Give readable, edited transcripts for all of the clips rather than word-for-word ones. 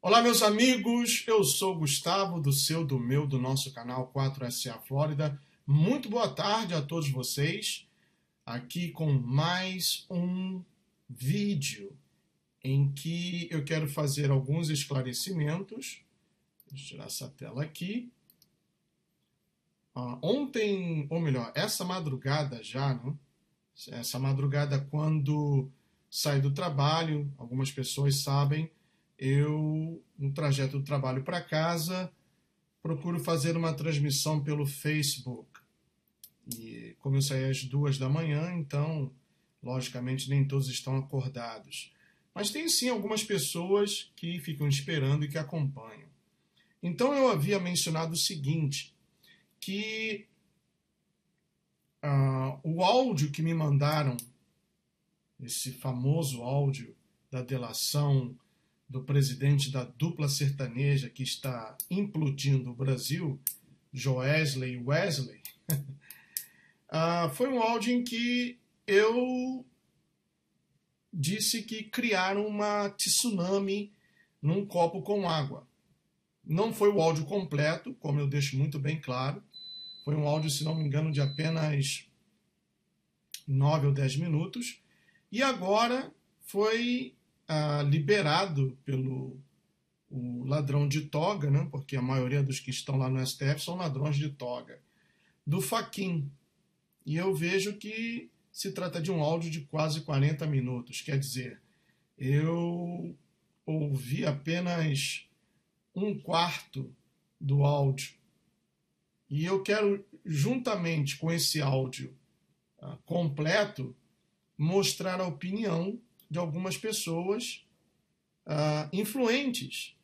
Olá, meus amigos, eu sou Gustavo, do seu, do meu, do nosso canal 4SA Flórida. Muito boa tarde a todos vocês, aqui com mais um vídeo em que eu quero fazer alguns esclarecimentos. Deixa eu tirar essa tela aqui. Ontem, ou melhor, essa madrugada já, né? Essa madrugada quando saí do trabalho, algumas pessoas sabem, no trajeto do trabalho para casa, procuro fazer uma transmissão pelo Facebook. E como eu saí às 2 da manhã, então, logicamente, nem todos estão acordados. Mas tem sim algumas pessoas que ficam esperando e que acompanham. Então eu havia mencionado o seguinte, que o áudio que me mandaram, esse famoso áudio da delação do presidente da dupla sertaneja que está implodindo o Brasil, Joesley Wesley, foi um áudio em que eu disse que criaram uma tsunami num copo com água. Não foi o áudio completo, como eu deixo muito bem claro. Foi um áudio, se não me engano, de apenas 9 ou 10 minutos. E agora foi liberado pelo o ladrão de toga, né? Porque a maioria dos que estão lá no STF são ladrões de toga, do Fachin. E eu vejo que se trata de um áudio de quase 40 minutos. Quer dizer, eu ouvi apenas um quarto do áudio. E eu quero, juntamente com esse áudio completo, mostrar a opinião de algumas pessoas influentes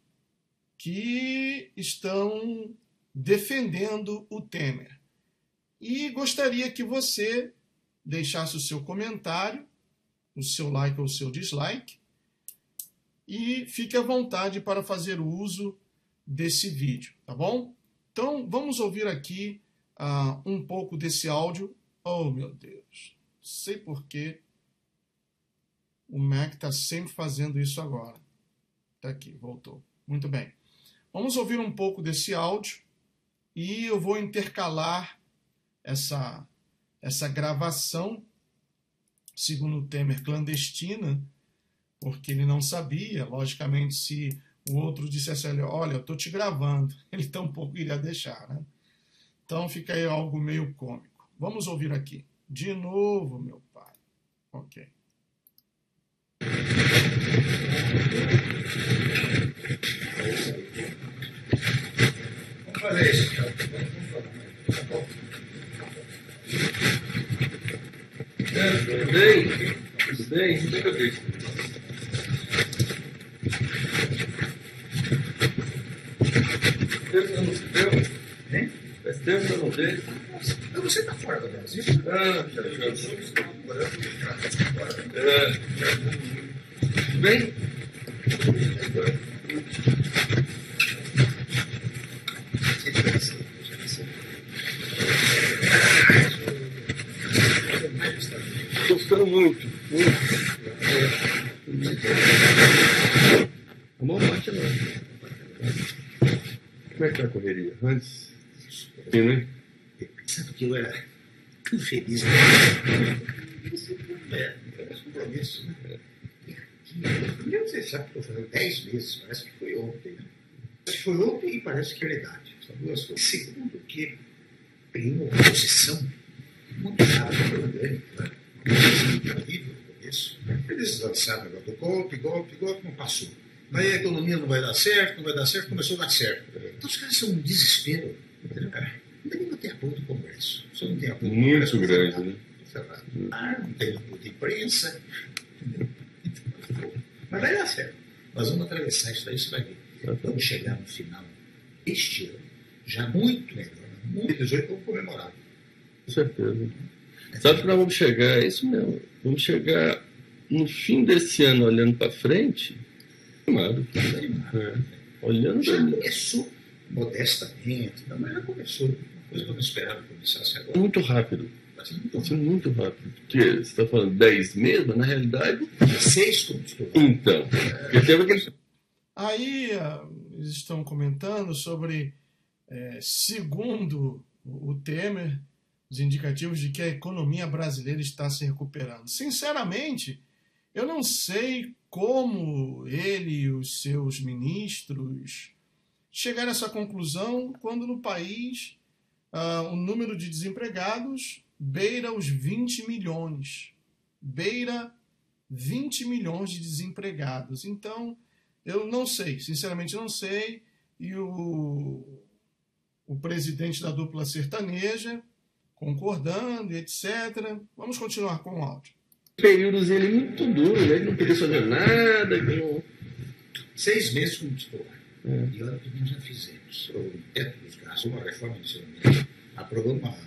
que estão defendendo o Temer. E gostaria que você deixasse o seu comentário, o seu like ou o seu dislike, e fique à vontade para fazer uso desse vídeo, tá bom? Então, vamos ouvir aqui um pouco desse áudio. Oh, meu Deus, não sei por que o Mac está sempre fazendo isso agora. Está aqui, voltou. Muito bem. Vamos ouvir um pouco desse áudio e eu vou intercalar essa gravação, segundo o Temer, clandestina, porque ele não sabia, logicamente, se o outro dissesse, olha, eu estou te gravando, ele tampouco iria deixar, né? Então fica aí algo meio cômico. Vamos ouvir aqui. De novo, meu pai. Ok. Vamos fazer isso, cara. Tudo bem? Tudo bem? Tudo bem que eu vi. Faz tempo que eu não se deu? Hein? Faz tempo que eu não vejo. Você está fora do Brasil? Já. Tudo bem? Estou gostando muito. A mão bate lá. Como é que tá a correria? Antes? Sim, né? Sabe que eu era tão feliz. Compromisso, né? Eu sei, sabe que eu falei 10 meses, parece que foi ontem. Acho que foi ontem e parece que é verdade. São duas coisas. Segundo, que tem uma oposição muito rápida pelo grande, né? Horrível no começo. Eles lançaram o negócio do golpe, não passou. Aí a economia não vai dar certo, começou a dar certo. Então os caras são um desespero. Entendeu? Ainda nem tem apoio do Congresso. Só não tem apoio do Congresso. Muito grande, né? Não tem apoio de imprensa. Mas vai dar certo. Nós vamos atravessar isso aí, você vai ver. Vamos chegar no final deste ano, já muito melhor. Muito 18 vamos comemorar. Com certeza. Sabe que nós vamos chegar, é isso mesmo. Vamos chegar no fim desse ano, olhando para frente, animado. Olhando Já pra... começou modestamente, mas já começou. Uma coisa que eu não esperava que começasse agora. Muito rápido. Mas Muito rápido. Porque você está falando 10 meses, mas na realidade. 6 como estou. Então. Porque teve aquele. Aí eles estão comentando sobre, segundo o Temer, os indicativos de que a economia brasileira está se recuperando. Sinceramente, eu não sei como ele e os seus ministros chegaram a essa conclusão quando no país o número de desempregados beira os 20 milhões. Beira 20 milhões de desempregados. Então, eu não sei, sinceramente não sei. E o presidente da dupla sertaneja concordando e etc. Vamos continuar com o áudio. Períodos ele muito duro, né? Ele não queria fazer nada. Não... 6 meses como titular. E olha o que nós já fizemos. O teto dos gastos, uma reforma do ensino, aprovamos a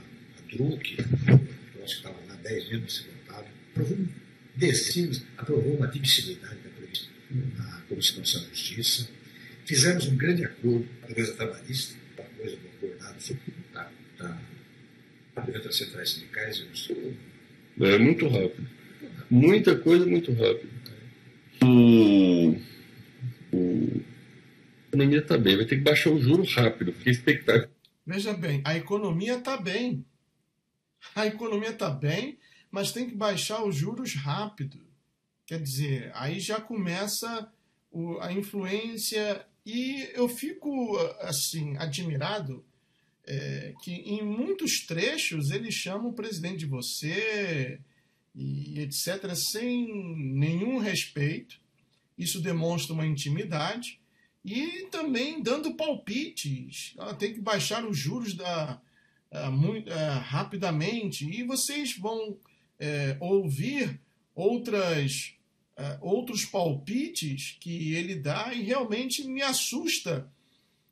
DRUC, eu acho que estava lá 10 vezes se votava, aprovamos descidos, aprovamos a admissibilidade da polícia na Comissão de Justiça, fizemos um grande acordo para a defesa trabalhista, para a coisa do acordado das centrais sindicais. É muito rápido. Muita coisa muito rápido. A economia está bem, vai ter que baixar o juro rápido, porque a expectativa... Veja bem, a economia está bem. A economia está bem, mas tem que baixar os juros rápido. Quer dizer, aí já começa a influência. E eu fico assim admirado que em muitos trechos ele chama o presidente de você e etc. sem nenhum respeito. Isso demonstra uma intimidade. E também dando palpites. Tem que baixar os juros rapidamente. E vocês vão ouvir outros palpites que ele dá, e realmente me assusta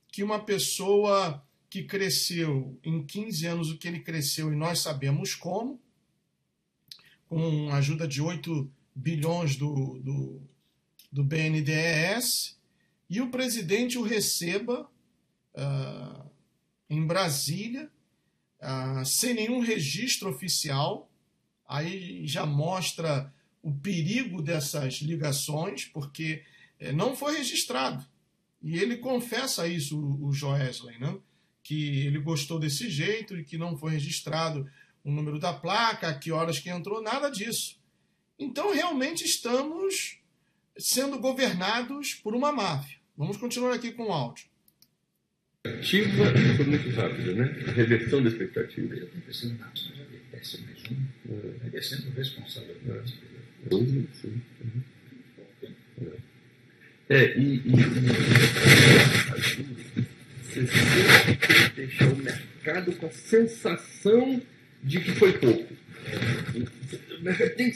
que uma pessoa que cresceu em 15 anos o que ele cresceu, e nós sabemos como, com a ajuda de 8 bilhões do BNDES, e o presidente o receba em Brasília, sem nenhum registro oficial. Aí já mostra o perigo dessas ligações, porque não foi registrado. E ele confessa isso, o Joesley, né? Que ele gostou desse jeito e que não foi registrado o número da placa, a que horas que entrou, nada disso. Então, realmente estamos sendo governados por uma máfia. Vamos continuar aqui com o áudio. A expectativa foi muito rápida, né? A reversão da expectativa. Eu estou pensando na ação, já desce mais um, vai descendo responsável. Sim. Você sempre tem que deixar o mercado com a sensação de que foi pouco. O mercado tem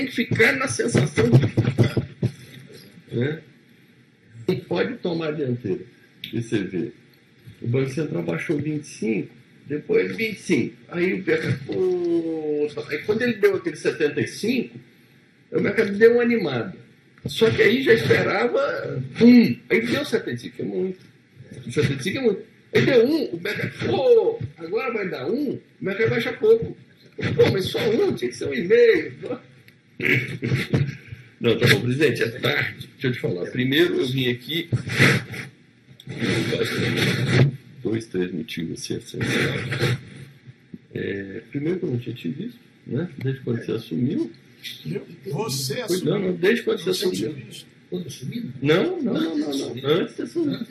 que ficar na sensação de que foi pouco. Né? Não pode tomar a dianteira. E você vê, o Banco Central baixou 25, depois 25. Aí o mercado... Aí quando ele deu aquele 75, o mercado deu uma animada. Só que aí já esperava 1. Aí deu 75, é muito. 75 é muito. Aí deu 1, o mercado... agora vai dar 1, o mercado baixa pouco. Mas só 1, tinha que ser 1,5. Não, tá bom, presidente, é tarde. Deixa eu te falar. Primeiro eu vim aqui... 2, 3 motivos assim, essenciais. Primeiro que eu não tinha te visto, né? Desde quando você assumiu. Você assumiu? Não, desde quando você assumiu. Quando assumiu? Não. Antes de assumir.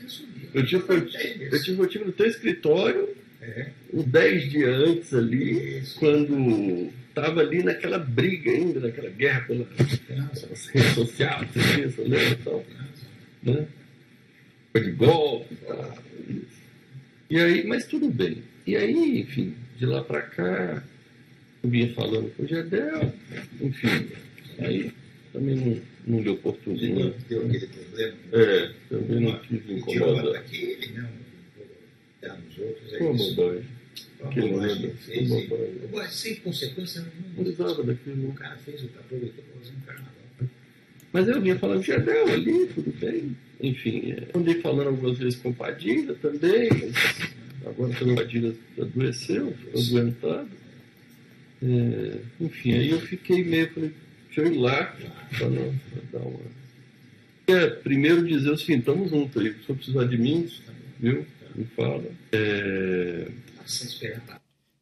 Eu tive motivo no teu escritório, uns 10 dias antes ali, quando estava ali naquela briga ainda, naquela guerra pela rede social, você lembra e tal, né? De golpe e tal. E aí, mas tudo bem. E aí, enfim, de lá para cá, eu vinha falando com o Gedel, enfim, aí também não deu oportunidade. Deu aquele problema. Também não quis incomodar. Como bobagem. Aquele momento. Sem consequência, não precisava daquilo. O cara fez o aproveitou para fazer um carnaval. Mas eu vinha falando de Gedel ali, tudo bem. Enfim, andei falando algumas vezes com o Padilha também. Agora também o Padilha adoeceu, ficou adoentado. Enfim, aí eu fiquei meio, falei, deixa eu ir lá para dar uma Primeiro dizer o seguinte, estamos juntos aí, se for precisar de mim, viu? Me fala.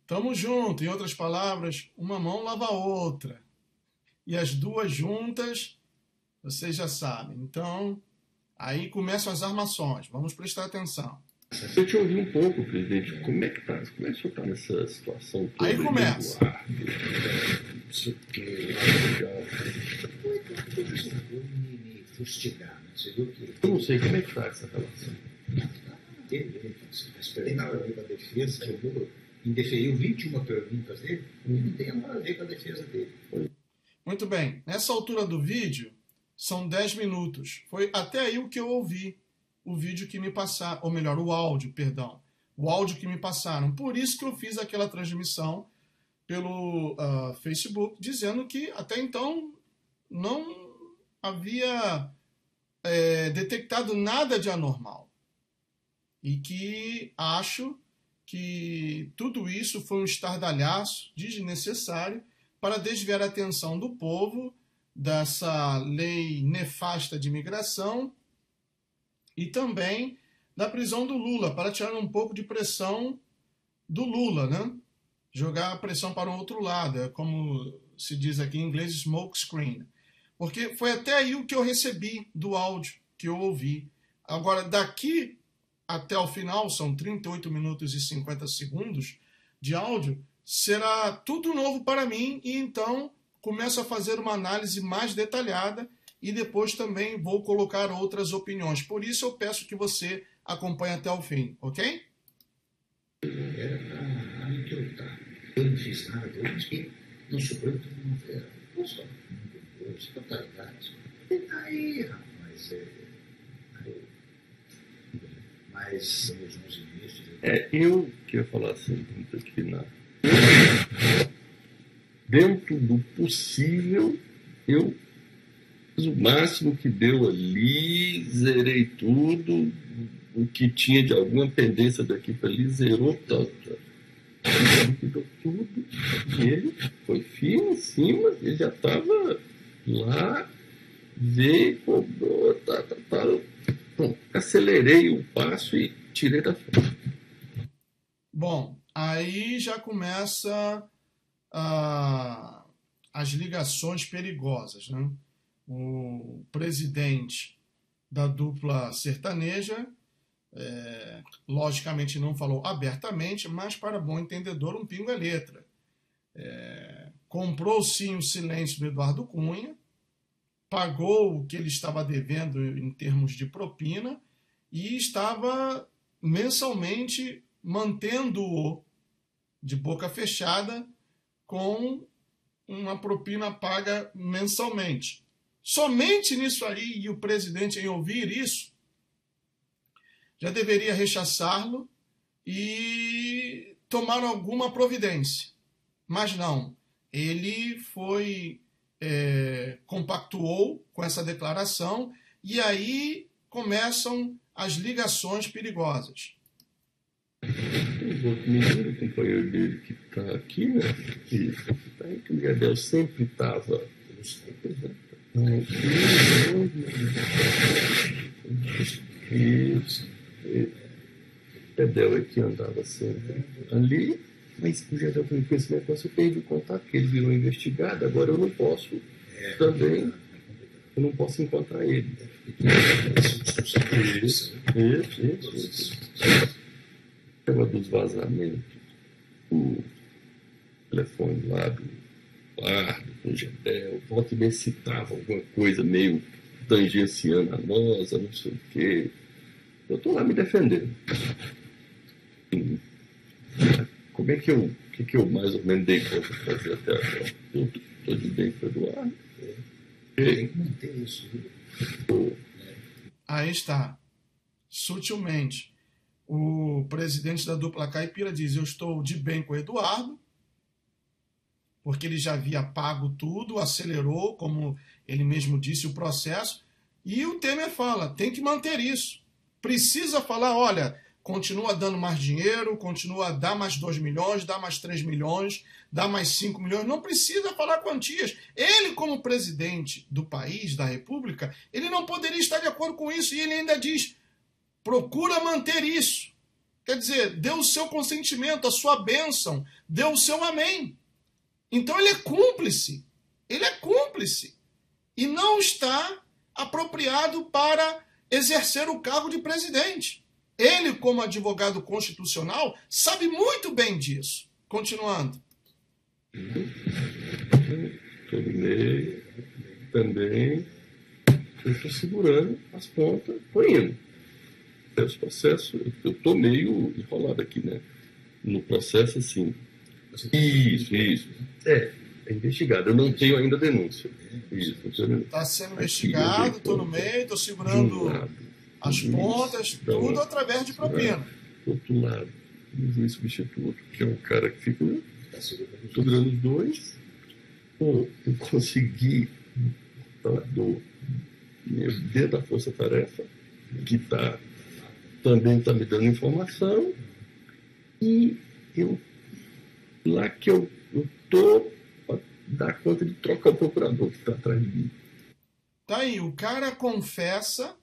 Tamo junto, em outras palavras, uma mão lava a outra. E as duas juntas, vocês já sabem. Então, aí começam as armações. Vamos prestar atenção. Eu te ouvi um pouco, presidente. Como é que tá? Como é que o senhor está nessa situação toda? Aí começa. Me fustigar, né? Você viu que... Eu não sei como é que está essa relação. Esperei na hora da defesa, indeferiu 21 perguntas dele, não tem nada a ver com a defesa dele. Muito bem. Nessa altura do vídeo, são 10 minutos. Foi até aí o que eu ouvi. O vídeo que me passaram, ou melhor, o áudio, perdão. O áudio que me passaram. Por isso que eu fiz aquela transmissão pelo Facebook, dizendo que até então não havia detectado nada de anormal. E que acho que tudo isso foi um estardalhaço desnecessário para desviar a atenção do povo dessa lei nefasta de imigração e também da prisão do Lula, para tirar um pouco de pressão do Lula, né? Jogar a pressão para o outro lado, é como se diz aqui em inglês, smoke screen. Porque foi até aí o que eu recebi do áudio que eu ouvi. Agora, daqui até o final, são 38 minutos e 50 segundos de áudio, será tudo novo para mim e então começo a fazer uma análise mais detalhada e depois também vou colocar outras opiniões. Por isso eu peço que você acompanhe até o fim, ok? Era para me trocar. Eu não fiz nada, eu disse no Supremo Tribunal Federal. Não só os totalidades. Aí, rapaz, mas os meus ministros... Eu queria falar assim, muito aqui dentro do possível, eu fiz o máximo que deu ali, zerei tudo, o que tinha de alguma pendência daqui para ali, zerou tudo. E ele foi firme em cima, ele já estava lá, veio, cobrou, Bom, acelerei o passo e tirei da frente. Bom, aí já começa as ligações perigosas, né? O presidente da dupla sertaneja, logicamente não falou abertamente, mas para bom entendedor, um pingo é letra. Comprou sim o silêncio do Eduardo Cunha, pagou o que ele estava devendo em termos de propina e estava mensalmente mantendo-o de boca fechada com uma propina paga mensalmente. Somente nisso aí, e o presidente em ouvir isso, já deveria rechaçá-lo e tomar alguma providência. Mas não, ele compactuou com essa declaração e aí começam as ligações perigosas. Tem outro menino, o companheiro dele que está aqui, né? Isso. Aí que o Gadel sempre estava. Isso. O Gadel aqui andava sempre ali, mas o Gadel foi com esse negócio, eu perdi o contato, que ele virou investigado, agora eu não posso também. Eu não posso encontrar ele. Isso. Tema dos vazamentos, o telefone lá do Gedel, volta e meia citava alguma coisa meio tangenciando a nossa, não sei o quê. Eu estou lá me defendendo. Como é que eu mais ou menos dei conta de fazer até agora? Estou de bem com o Eduardo. Tem que manter isso. Aí está. Sutilmente. O presidente da dupla caipira diz: eu estou de bem com o Eduardo, porque ele já havia pago tudo, acelerou, como ele mesmo disse, o processo. E o Temer fala: tem que manter isso. Precisa falar: olha, continua dando mais dinheiro, continua a dar mais 2 milhões, dá mais 3 milhões, dá mais 5 milhões, não precisa falar quantias. Ele, como presidente do país, da República, ele não poderia estar de acordo com isso, e ele ainda diz, procura manter isso. Quer dizer, dê o seu consentimento, a sua bênção, dê o seu amém. Então ele é cúmplice, e não está apropriado para exercer o cargo de presidente. Ele, como advogado constitucional, sabe muito bem disso. Continuando. Terminei também. Eu estou segurando as pontas, foi indo. Esse processo, eu estou meio enrolado aqui, né? No processo, assim. Isso. É investigado. Eu não tenho ainda denúncia. Isso. Está sendo investigado, estou no meio, estou segurando as pontas, tudo através de propina. Do outro lado, o juiz substituto, que é um cara que fica segurando os dois. Pô, eu consegui dentro da força-tarefa, que também está me dando informação, e lá que eu estou para dar conta de trocar o procurador que está atrás de mim. Tá aí, o cara confessa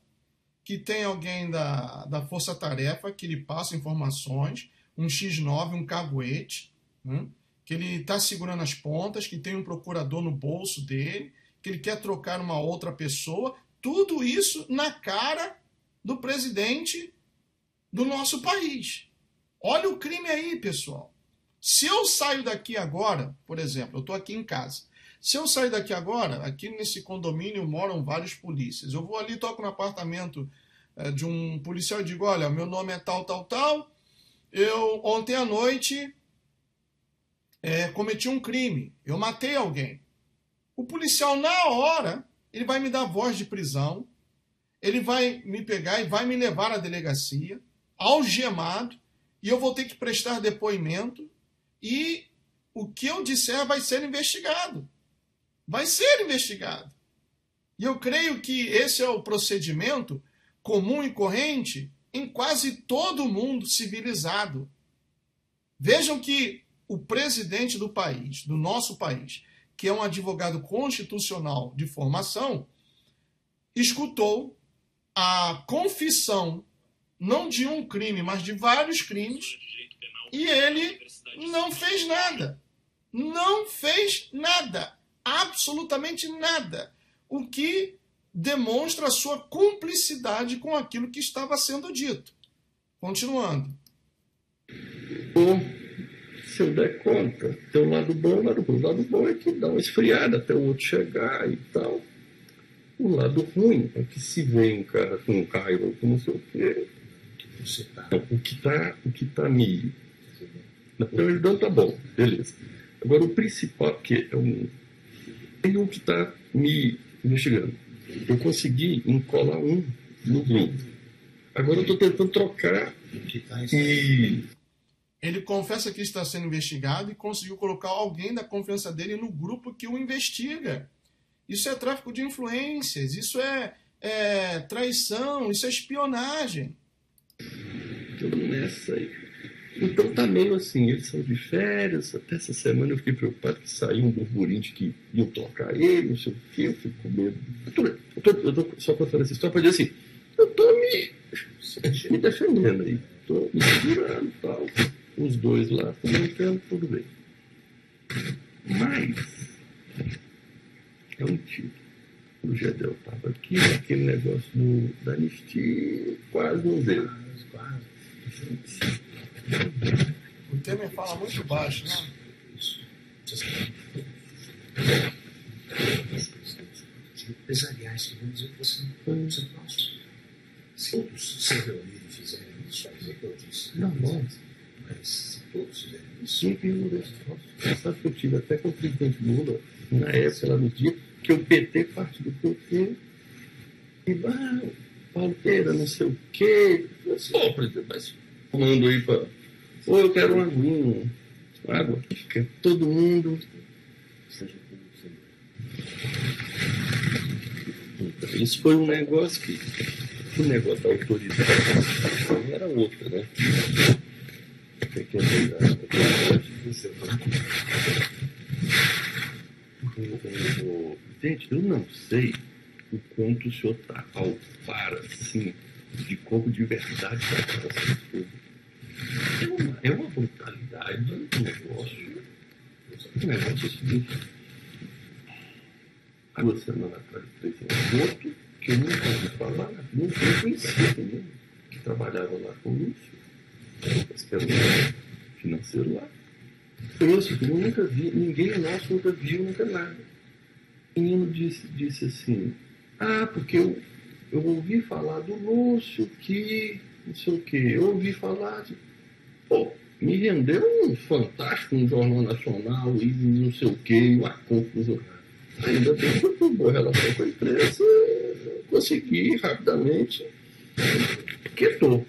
que tem alguém da força-tarefa que lhe passa informações, um X9, um caguete, né? Que ele está segurando as pontas, que tem um procurador no bolso dele, que ele quer trocar uma outra pessoa, tudo isso na cara do presidente do nosso país. Olha o crime aí, pessoal. Se eu saio daqui agora, por exemplo, eu estou aqui em casa, se eu sair daqui agora, aqui nesse condomínio moram vários polícias, eu vou ali, toco no apartamento de um policial e digo, olha, meu nome é tal, eu ontem à noite cometi um crime, eu matei alguém. O policial, na hora, ele vai me dar voz de prisão, ele vai me pegar e vai me levar à delegacia, algemado, e eu vou ter que prestar depoimento, e o que eu disser vai ser investigado. Vai ser investigado. E eu creio que esse é o procedimento comum e corrente em quase todo o mundo civilizado. Vejam que o presidente do país, do nosso país, que é um advogado constitucional de formação, escutou a confissão, não de um crime, mas de vários crimes, e ele não fez nada. Não fez nada. Absolutamente nada. O que demonstra a sua cumplicidade com aquilo que estava sendo dito. Continuando. Ou, se eu der conta, tem um lado bom e um lado ruim. O lado bom é que dá uma esfriada até o outro chegar e tal. O lado ruim é que se vem um cara com um Cairo, com não sei o quê, o que tá me... Então, ajudando tá bom, beleza. Agora, o principal, que é tem um que está me investigando. Eu consegui encolar um no grupo. Agora eu estou tentando trocar. E ele confessa que está sendo investigado e conseguiu colocar alguém da confiança dele no grupo que o investiga. Isso é tráfico de influências, isso é traição, isso é espionagem. Tudo nessa aí. Então tá meio assim, eles são de férias, até essa semana eu fiquei preocupado que saiu um burburinho de que iam tocar ele, não sei o quê, eu fico com medo. Eu tô só contando essa história para dizer assim, eu tô me defendendo aí, tô me segurando e tal. Os dois lá, tudo bem. Mas é um tiro. O Gedel estava aqui, aquele negócio da anistia, quase não deu. O Temer fala muito baixo, né? Empresariais que vão dizer que você não pode. Se todos se reunirem e fizerem isso, vai dizer que eu disse. Não, mas se todos fizerem isso. Sempre sabe que eu tive até com o presidente Lula, na época, lá no dia, que o PT, parte do PT, e Paulo Pereira, não sei o quê. Pô, presidente, mas mando aí para. Ou eu quero uma aguinha, água, fica todo mundo. Então, isso foi um negócio que o negócio da autoridade era outra, né? Gente, eu não sei o quanto o senhor está ao par, assim, de como de verdade está essas coisas. É uma brutalidade do negócio. O negócio é o seguinte. 2 semanas atrás, 3 semanas, outro que eu nunca ouvi falar, nunca conhecia também, que trabalhava lá com o Lúcio, que era um financeiro lá. Esse que eu nunca vi, ninguém nosso nunca viu, nunca nada. O menino disse assim, porque eu ouvi falar do Lúcio que não sei o quê, eu ouvi falar de... Pô, me rendeu um fantástico, um jornal nacional e não sei o quê, uma confusão. Ainda bem que eu tenho boa relação com a imprensa, consegui rapidamente, quietou.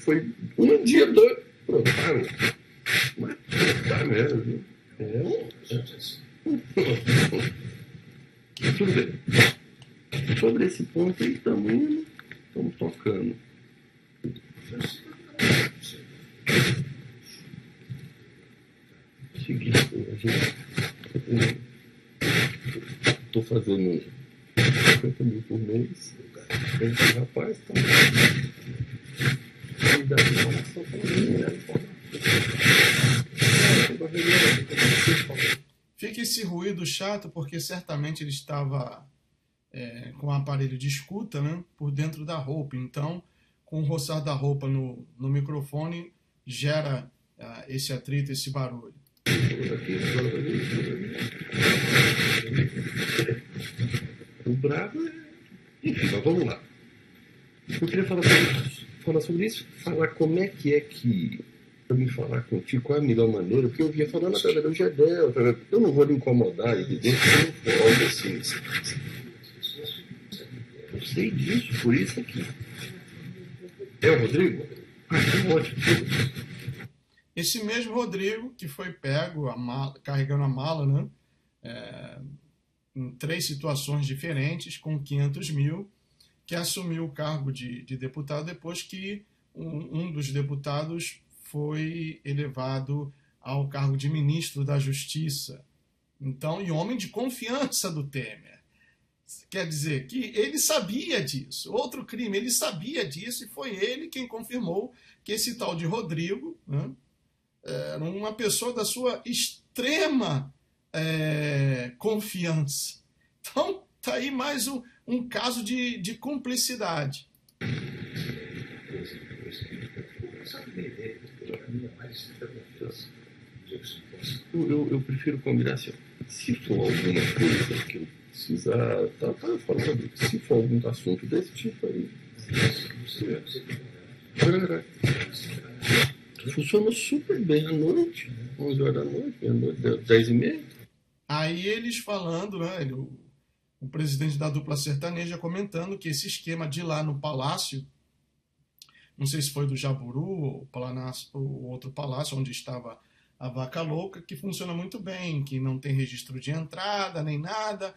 Foi um dia, 2, pronto, parou. Mas tá mesmo, viu? Tudo bem. Sobre esse ponto aí também estamos tocando. Seguinte, estou fazendo 50 mil por mês. Esse rapaz está me dando informação para mim, Fica esse ruído chato porque certamente ele estava com um aparelho de escuta, né, por dentro da roupa. Então, com o roçar da roupa no microfone, gera esse atrito, esse barulho. O bravo é... Enfim, mas vamos lá. Eu queria falar sobre isso, falar como é que para me falar contigo, qual é a melhor maneira, porque eu vinha falando através do Gedel, eu não vou lhe incomodar, evidente, que eu não algo assim. Eu sei disso, por isso aqui. É o Rodrigo? Que ótimo. Esse mesmo Rodrigo, que foi pego carregando a mala, né, em 3 situações diferentes, com 500 mil, que assumiu o cargo de deputado depois que um dos deputados foi elevado ao cargo de ministro da Justiça. Então, e homem de confiança do Temer. Quer dizer que ele sabia disso. Outro crime, ele sabia disso e foi ele quem confirmou que esse tal de Rodrigo, né, era uma pessoa da sua extrema confiança. Então, está aí mais um caso de cumplicidade. Eu prefiro combinar assim, se for alguma coisa que eu precisar, eu falo sobre isso. Se for algum assunto desse tipo aí, funciona super bem à noite, 11 horas da noite, meia-noite, 10h30. Aí eles falando, né, o presidente da dupla sertaneja comentando que esse esquema de ir lá no palácio, não sei se foi do Jaburu ou outro palácio onde estava a Vaca Louca, que funciona muito bem, que não tem registro de entrada nem nada,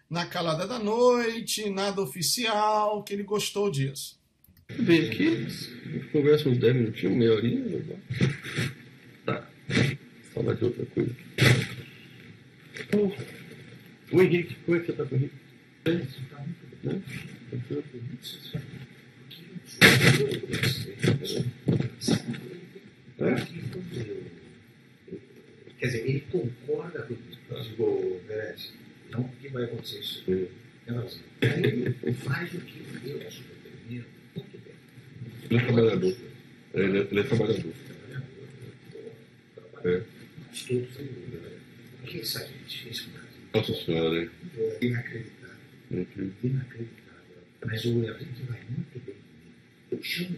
na calada da noite, nada oficial, que ele gostou disso. Vem aqui, conversa uns 10 minutinhos, meia horinha, tá, vou falar de outra coisa aqui. O Henrique, como é que você tá com o Henrique? Né? Quer dizer, ele concorda com o Pérez. Não que vai acontecer isso. Ele faz o que eu acho que eu muito bem. Ele é trabalhador. Ele é trabalhador. Todos quem é essa gente? Esse cara. Nossa senhora, hein? Inacreditável. Inacreditável. Mas o Henrique vai muito bem. Eu chamo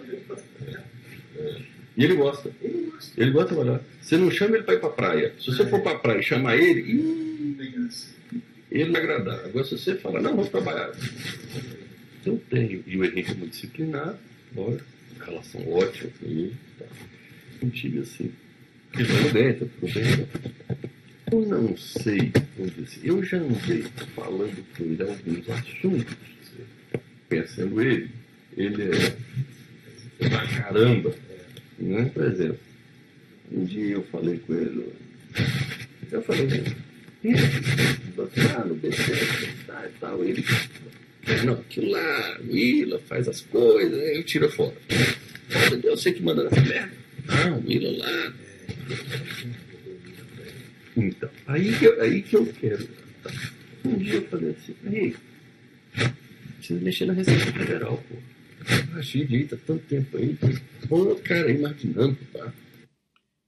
ele para trabalhar. E ele gosta. Ele gosta de trabalhar. Você não chama ele para ir para a praia. Se você for para a praia e chamar ele, ele vai agradar. Agora, se você falar, não, vamos trabalhar. Eu tenho. E o Henrique é muito disciplinado. Bora. Relação ótima com ele. Tá. Contigo assim. Ele está dentro, tudo bem. Eu não sei, vamos dizer assim, eu já andei falando com ele alguns assuntos conhecendo ele é pra caramba, né? Por exemplo, um dia eu falei com ele, no BC, e tal, ele, não, aquilo lá, o Willa faz as coisas, eu tiro fora. Eu sei que manda nessa merda. Ah, o Willa lá. Então, aí que eu quero. Um dia eu falei assim, ei, precisa mexer na Receita Federal, pô. Achei direito há tanto tempo aí, pô, cara, imaginando, pá.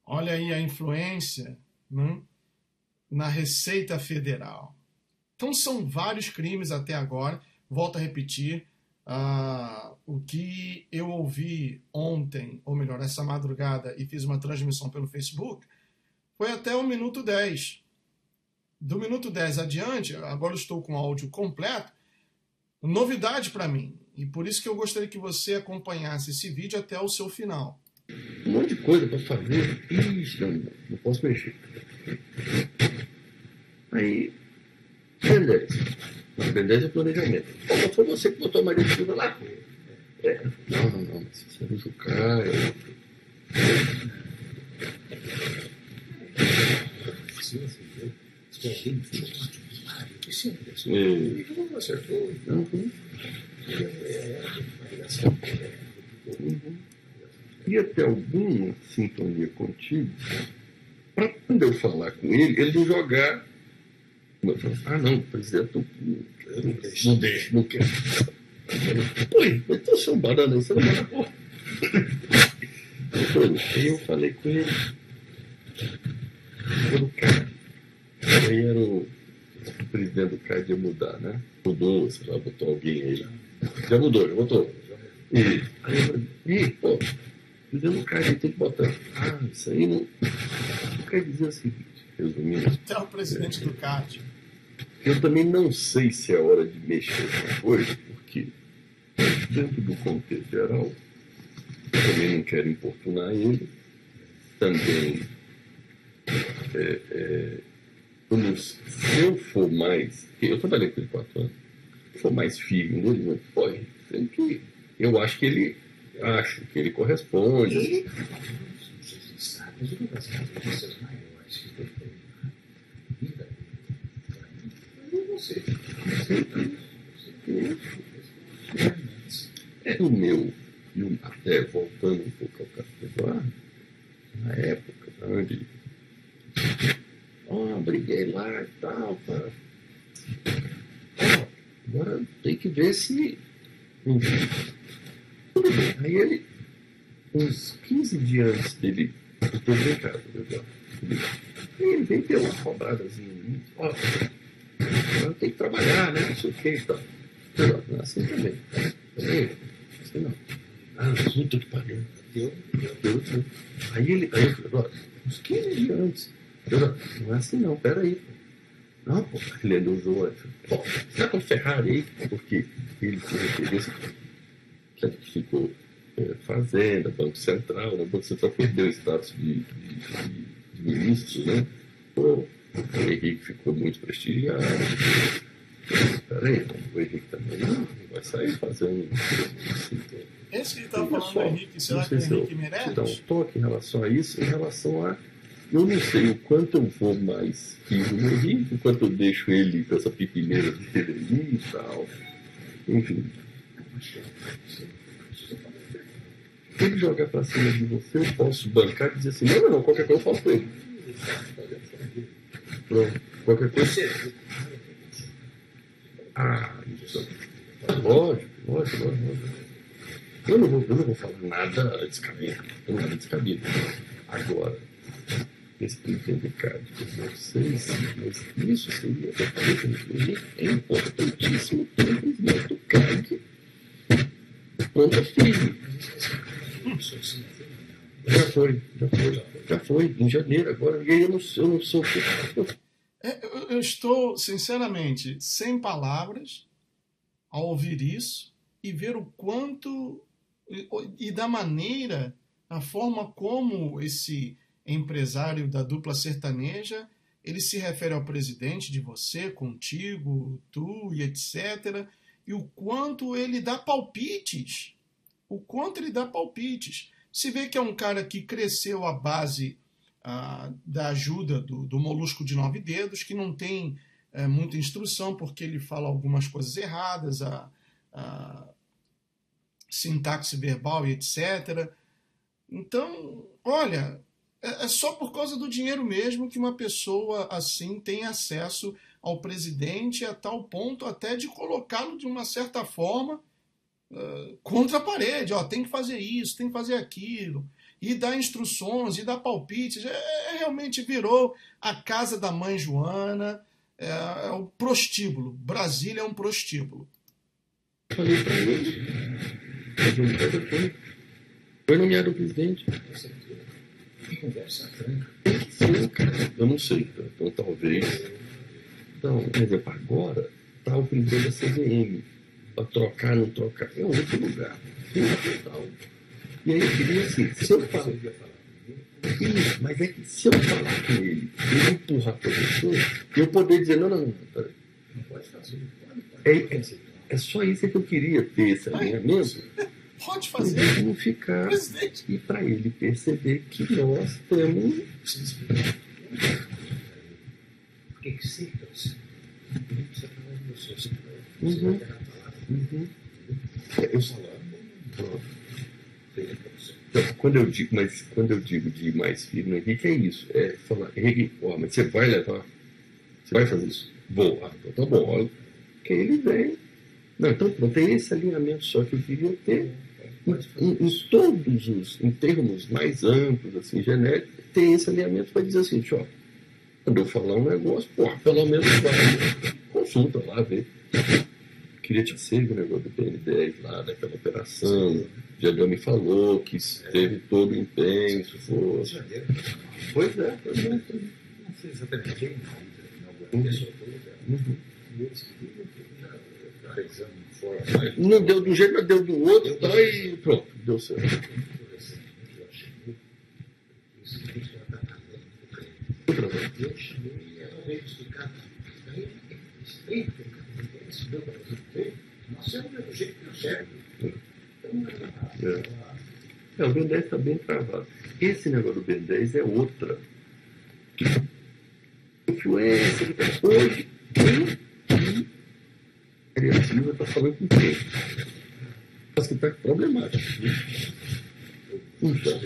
Olha aí a influência, né, na Receita Federal. Então são vários crimes até agora. Volto a repetir, o que eu ouvi ontem, ou melhor, essa madrugada, e fiz uma transmissão pelo Facebook, foi até o minuto 10. Do minuto 10 adiante, agora eu estou com o áudio completo, novidade para mim. E por isso que eu gostaria que você acompanhasse esse vídeo até o seu final. Um monte de coisa para fazer. Ixi, não posso mexer. Aí, beleza é planejamento. Pô, mas foi você que botou a Maria de Silva lá? Não, mas você não Jucá, Não acertou. Ia ter alguma sintonia contigo para quando eu falar com ele não jogar. Não, presidente, não quer. Pô, então seu banana aí, você não vai na porra. Aí eu falei com ele. O cara. Aí era o presidente do CAD ia mudar, né? Mudou, sei lá, botou alguém aí. Já botou. E aí eu falei, pô, presidente do CAD tem que botar. Isso aí não. Eu quero dizer o seguinte, resumindo. Até o presidente do CAD. Eu também não sei se é hora de mexer com coisa, porque dentro do contexto geral, eu também não quero importunar ele, também se eu for mais, eu trabalhei com ele 4 anos, se eu for mais firme nele, pode, sendo que eu acho que ele corresponde. Ele, mas uma das características maiores que tem na vida é você. O meu, até voltando um pouco ao caso do Eduardo, na época, onde briguei lá e tal, agora tem que ver se. Enfim. Tudo bem. Aí ele, uns 15 dias antes dele, eu estou brincando, ele veio ter uma cobradazinha em mim, agora tem que trabalhar, né? Não sei o que e tal. Assim também. Assim não. Puta que pariu. Deu. Aí eu falei, uns 15 dias antes. Não é assim não, peraí. Não, pô, ele elogiou, pô, você tá com Ferrari aí? Porque ele se referência que ficou Fazenda, Banco Central, né? O Banco Central perdeu o status de ministro, né? Pô, o Henrique ficou muito prestigiado. Peraí, o Henrique também não vai sair fazendo assim. Esse que está falando, Henrique, será que o Henrique merece? Te dar um toque em relação a isso, em relação a. Eu não sei o quanto eu vou mais firme no Henrique, o quanto eu deixo ele com essa pipineira de Federico e tal. Enfim. Se ele jogar pra cima de você, eu posso bancar e dizer assim: não, qualquer coisa eu faço com ele. Pronto, qualquer coisa. Isso. Lógico. Eu não vou falar nada descabido. Agora, esse presidente cara de vocês, mas isso seria, eu falei que ele é importantíssimo para o presidente do CAD. Ponto firme. Já foi, em janeiro agora, e aí eu não sou. Eu estou, sinceramente, sem palavras ao ouvir isso e ver o quanto e da maneira, a forma como esse empresário da dupla sertaneja, ele se refere ao presidente de você, contigo, tu e etc. e o quanto ele dá palpites. O quanto ele dá palpites. Se vê que é um cara que cresceu à base da ajuda do Molusco de 9 Dedos, que não tem muita instrução, porque ele fala algumas coisas erradas, a sintaxe verbal e etc. Então, olha, é só por causa do dinheiro mesmo que uma pessoa assim tem acesso ao presidente, a tal ponto até de colocá-lo de uma certa forma contra a parede. Ó, tem que fazer isso, tem que fazer aquilo, e dar instruções, e dar palpites. Realmente virou a casa da mãe Joana, é o prostíbulo. Brasília é um prostíbulo. Falei para ele, foi nomeado presidente. Que conversa franca. Sim, cara, eu não sei. Então, talvez. Então, por exemplo, agora está o presidente da CVM. Para trocar, não trocar, é outro lugar. E aí eu queria assim, se eu falar. Isso, mas é que se eu falar com ele, ele empurrar para você, eu poder dizer, não, peraí. Não pode fazer, É só isso que eu queria ter, esse alinhamento. Pode fazer. Não ficar. Presidente. E para ele perceber que nós temos. Por que sempre você? Você fala de você, você Uhum. vai palavra. Uhum. Eu falando, pronto. Então, quando eu digo de ir mais firme no Henrique, é isso. É falar, Henrique, mas você vai levar? Você vai fazer isso? Vou. Então tá bom. Olha, que ele vem. Não, então pronto, é esse alinhamento só que eu queria ter. Em todos os, em termos mais amplos, assim, genéricos, ter esse alinhamento para dizer assim, ó, quando eu falar um negócio, pelo menos consulta lá, vê. Queria te ser o negócio do PN10 lá, daquela operação. O Jadel me falou que teve todo o empenho, esforço. Pois é, foi muito. Não sei exatamente quem pessoa não deu de um jeito, mas deu do outro, tá, e pronto, deu certo. Eu cheguei a ver explicar. Aí, nossa, é do jeito que eu serve. O Ben 10 está bem travado. Esse negócio do Ben 10 é outra. Influência, hoje, a criativa está falando com quem? Mas que está problemático. Então.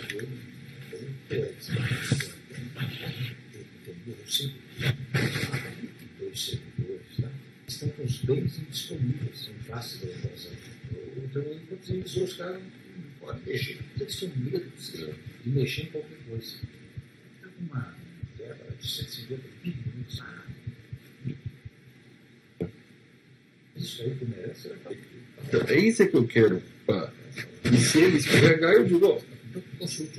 Estão com os bens disponíveis, são fáceis de usar. Então, os caras não podem mexer, porque eles têm medo de mexer em qualquer coisa. Está com uma verba de 150 bilhões. Isso aí que merece. Então, é isso que eu quero. E se ele escorregar, eu digo, ó,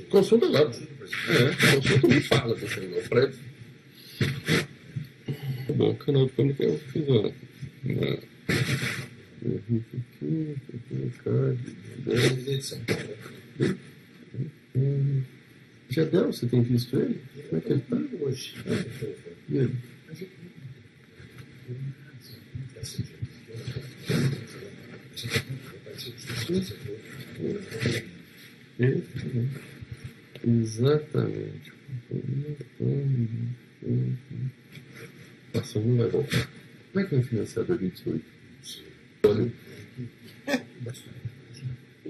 consulta lá. Consulta e me fala desse negócio. Tá bom, canal de comunicação, eu fiz Já deu? Você tem visto ele? Como é que ele está? Hoje. E ele? Exatamente. Nossa, não vai voltar. Como é que vai financiar 2018? Olha.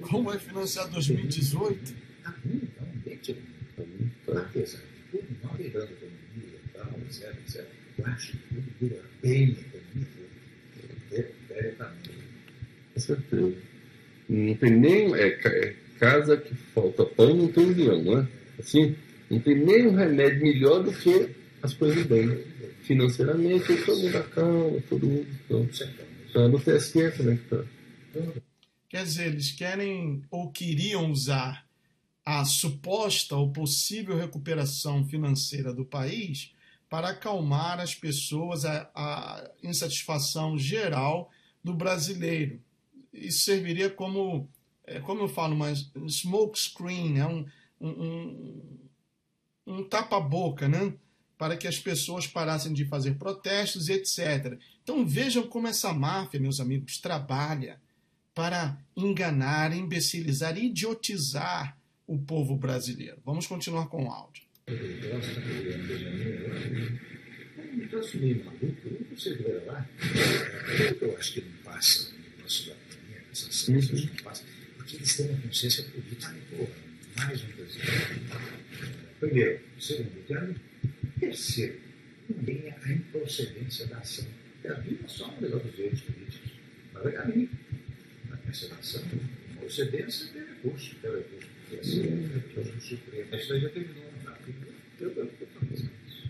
Como vai financiar 2018? Tá ruim, então, bem tirado. Apesar de tudo, não lembrando a economia e tal, etc. Eu acho que tudo dura bem a economia. Com certeza. Não tem nem. Casa que falta pão, não tem união, não é? Assim, não tem nem um remédio melhor do que as coisas bem. Financeiramente, todo mundo acalma, todo mundo. Então, no TSE, como é que tá? Quer dizer, eles querem ou queriam usar a suposta ou possível recuperação financeira do país para acalmar as pessoas, a insatisfação geral do brasileiro. Isso serviria como eu falo, um smoke screen, um tapa-boca, né? para que as pessoas parassem de fazer protestos, etc. Então vejam como essa máfia, meus amigos, trabalha para enganar, imbecilizar, idiotizar o povo brasileiro. Vamos continuar com o áudio. Um troço meio maluco, eu não consigo ver lá. Eu acho que não passa o negócio da pandemia, essas coisas não passam, porque eles têm uma consciência política, porra, mais um presidente. Primeiro. Segundo termo. Terceiro, também a improcedência da ação. A Bíblia é só um negócio dos direitos políticos. Mas é a mim. Essa ação, a procedência tem recurso. Tem recurso porque assim, recurso do Supremo. Isso aí já terminou. Eu estou fazendo isso.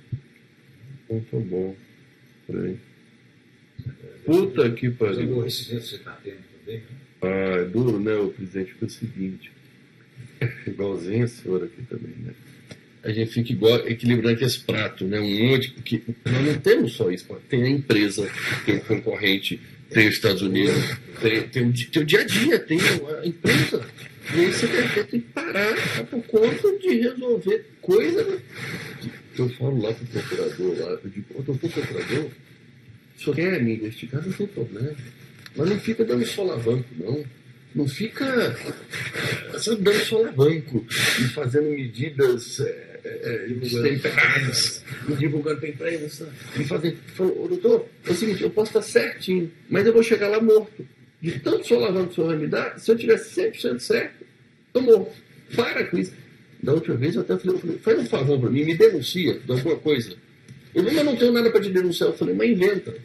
Muito bom. Peraí. Puta que pariu. O aborrecimento você está tendo também, né? Ah, é duro, né? O presidente foi o seguinte. Igualzinho a senhora aqui também, né? A gente fica igual, equilibrando aqui esse prato, né? Um monte, porque nós não temos só isso. Tem a empresa, tem o concorrente, tem os Estados Unidos, tem o dia a dia, tem a empresa. E aí você tem que parar por conta de resolver coisa. Eu falo lá pro procurador, lá, eu digo, doutor procurador, o senhor quer me investigar, não tem problema. Mas não fica dando solavanco, não. Não fica só dando solavanco e fazendo medidas temperadas, divulgando para imprensa. E fazendo, falou, doutor, é o seguinte, eu posso estar certinho, mas eu vou chegar lá morto. De tanto solavanco que o senhor vai me dar, se eu tiver 100% certo, eu morro. Para com isso. Da última vez eu até falei, faz um favor para mim, me denuncia de alguma coisa. Eu não tenho nada para te denunciar. Eu falei, mas inventa,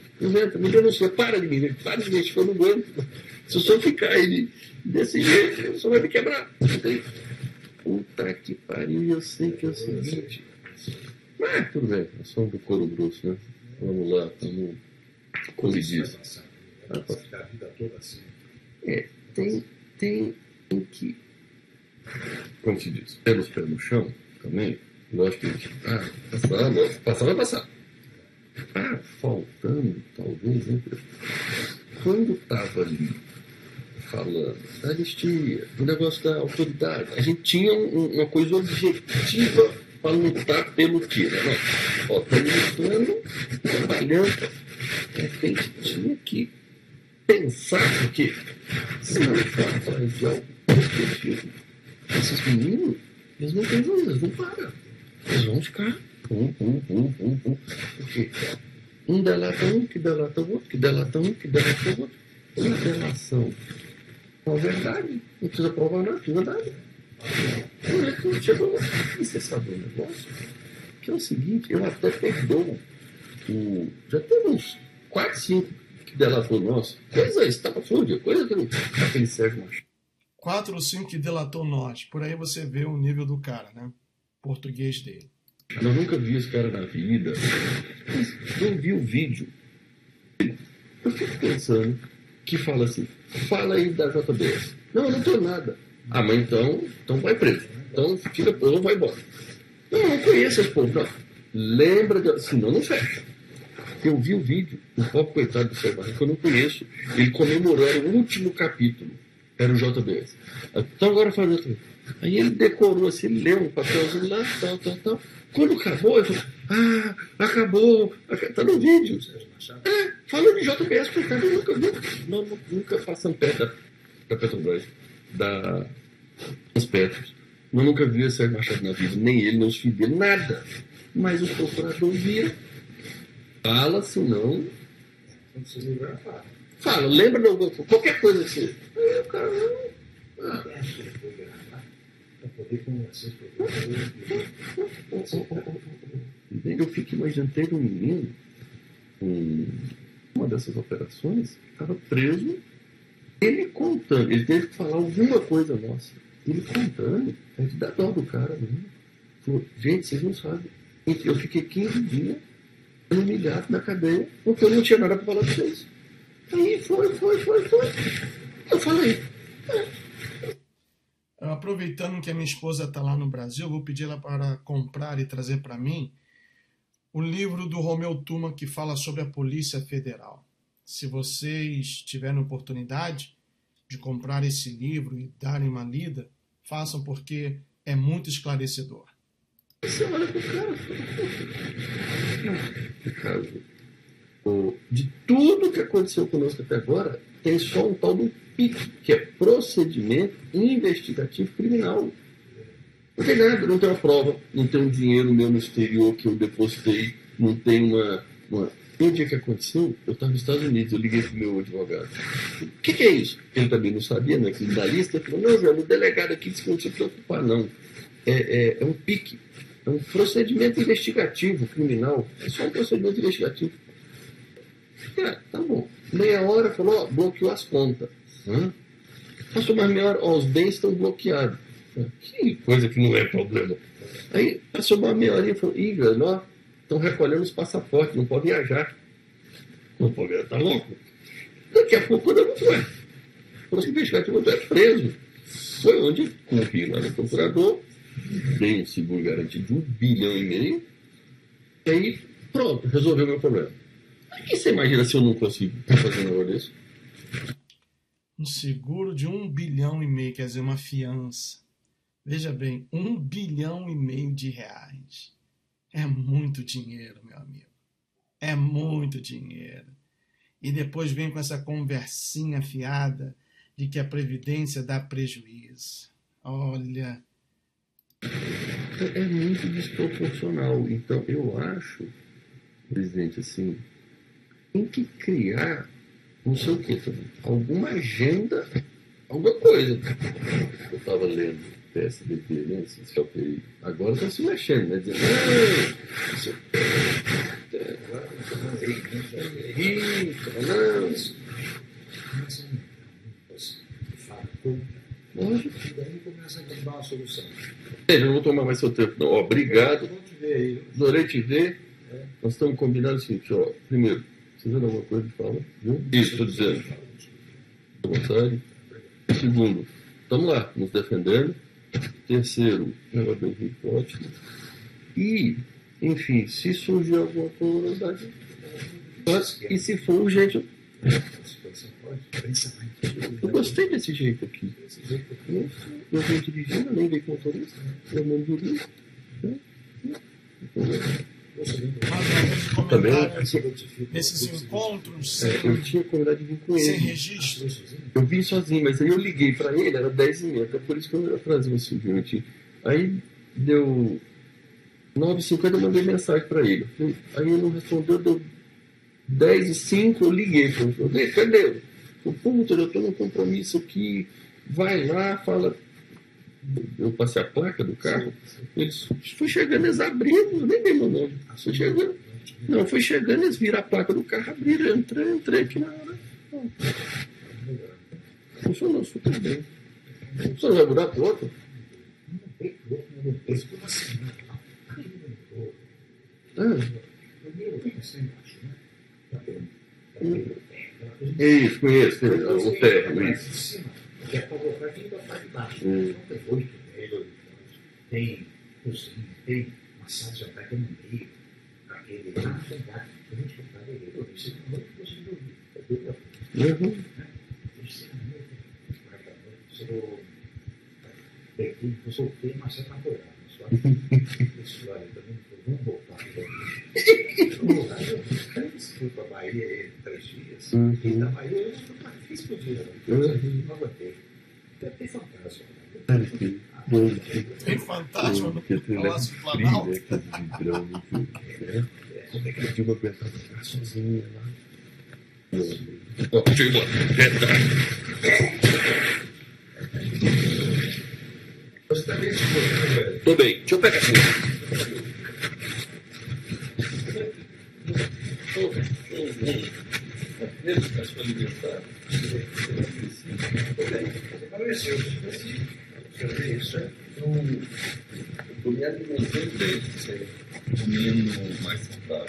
me denuncia, para de me investigar, eu não aguento. Se o senhor ficar aí desse jeito, o senhor vai me quebrar. Puta que pariu, eu sei que é o seguinte. Mas tudo bem, nós somos do couro grosso, né? Vamos lá, vamos. Como diz. A vida toda assim. Tem que. Como se diz? Ter os pés no chão também. Lógico que a gente. Passar vai passar. Faltando, talvez, né? Quando estava ali falando da anistia, do negócio da autoridade, a gente tinha uma coisa objetiva para lutar pelo quê? Né? Estamos lutando, trabalhando. A gente tinha que pensar, porque se não for atrás de algo objetivo, esses meninos, eles não têm juízo, eles não param. Eles vão ficar porque um delata um, que delata o outro, que delata um, que delata o outro. Uma delação com a verdade, não precisa provar nada, não precisa nada. Não chegou lá. E você sabe um negócio? Que é o seguinte, eu até perdoo. Já teve uns 4, 5 que delatou nós. Coisa estapafúrdia, coisa que não. Aquele Sérgio Machado. 4 ou 5 que delatou nós. Por aí você vê o nível do cara, né? Português dele. Eu nunca vi esse cara na vida. Eu vi o vídeo. Eu fico pensando que fala assim, fala aí da JBS. Não, eu não tenho nada. Ah, mas então vai preso. Então fica preso ou vai embora. Eu não conheço esse povo, não. Lembra, senão não fecha. Eu vi o vídeo, o pobre coitado do Sérgio Machado, que eu não conheço, ele comemorando o último capítulo. Era o JBS. Então agora faz outro. Aí ele decorou assim, ele leu um papelzinho lá, tal. Quando acabou, ele falou, acabou. Tá no vídeo. Falando de JBS, porque eu nunca passando perto da Petrobras, das Petros. Eu nunca vi o Sérgio Machado na vida, nem ele, nem os filhos dele, nada. Mas o procurador via, fala, se não. Quando você lembrar, fala. Fala, lembra de alguma coisa, qualquer coisa assim. Aí o cara eu fico imaginando, teve um menino, uma dessas operações, que estava preso, ele contando, ele teve que falar alguma coisa nossa. Ele contando, a gente dá dó do cara mesmo. Falou, gente, vocês não sabem. Eu fiquei 15 dias humilhado na cadeia, porque eu não tinha nada para falar de vocês. Aí foi. Eu falei. Aproveitando que a minha esposa está lá no Brasil, vou pedir ela para comprar e trazer para mim o livro do Romeu Tuma que fala sobre a Polícia Federal. Se vocês tiverem oportunidade de comprar esse livro e darem uma lida, façam porque é muito esclarecedor. Você olha pro cara e fala, de tudo que aconteceu conosco até agora, tem só um tal do PIC, que é Procedimento Investigativo Criminal. Não tem nada, não tem uma prova, não tem um dinheiro meu no exterior que eu depositei, não tem uma... Um dia que aconteceu, eu estava nos Estados Unidos, eu liguei pro meu advogado. O que é isso? Ele também não sabia, né? Criminalista, ele falou, não, velho, o delegado aqui disse que não se preocupar, não. É um PIC, é um procedimento investigativo criminal, é só um procedimento investigativo. Tá bom. Meia hora, falou, ó, bloqueou as contas. Passou mais meia hora, ó, os bens estão bloqueados. Que coisa que não é problema. Aí passou uma meia hora e falou, ih, velho, ó, estão recolhendo os passaportes, não pode viajar. Não pode viajar, tá louco? Daqui a pouco eu não foi. O investigativo é preso. Foi onde corri lá no procurador, dei um seguro garantido de 1,5 bilhão. E aí, pronto, resolveu o meu problema. Aí você imagina se eu não consigo fazer um negócio desse? Um seguro de 1,5 bilhão, quer dizer, uma fiança. Veja bem, 1,5 bilhão de reais. É muito dinheiro, meu amigo. É muito dinheiro. E depois vem com essa conversinha fiada de que a Previdência dá prejuízo. Olha. É muito desproporcional. Então, eu acho, presidente, assim, tem que criar, não sei o que, alguma agenda, alguma coisa. Eu estava lendo PSDB, né? CPI. Agora está se mexendo, né? Dizendo, Lógico. E daí começa a tomar uma solução. Eu não vou tomar mais seu tempo, não. Ó, obrigado. Adorei te ver. Nós estamos combinando o seguinte, ó. Primeiro, precisando de alguma coisa de fala? Viu? Isso, estou dizendo. À vontade. Segundo, estamos lá, nos defendendo. Terceiro, negócio do Henrique, ótimo. E, enfim, se surgir alguma coisa, e se for urgente, eu gostei desse jeito aqui. Eu venho dirigindo, nem veio com motorista. Eu não dirijo. Também nesses encontros eu tinha combinado de vir com ele. Sem registro. Eu vim sozinho, mas aí eu liguei para ele, era 10h30, então por isso que eu atrasei o seguinte. Aí deu 9h50, eu mandei mensagem para ele. Aí ele não respondeu, deu 10h05, eu liguei. Falei, cadê? Puta, eu estou num compromisso aqui, vai lá, fala. Eu passei a placa do carro, eles fui chegando, eles abriram, nem dei meu nome. Fui chegando. Não, fui chegando, eles viram a placa do carro, abriram, eu entrei aqui na hora. Funcionou super bem. Você não vai mudar pro outro? Isso, conheço, o térreo, isso. Que é para colocar aqui da parte de baixo. Tem 8 metros, tem cozinha, tem uma sala de jantar que é no meio, aquele jantar, a gente comprava ele. Eu disse, não consigo dormir. Eu soltei uma certa apoiada. Isso aí também, vamos voltar aqui. Eu fui para a Bahia 3 dias, e da Bahia eu fiz por dia. Não aguentei. Tem fantasma. Tem fantasma no Palácio Planalto. Como é que eu digo aguentar ficar sozinha lá? Deixa eu ir embora. Você está bem disposto? Tô bem. Deixa eu pegar aqui. Apareceu. Quero ver isso, né? Eu me alimentando bem, comendo mais saudável.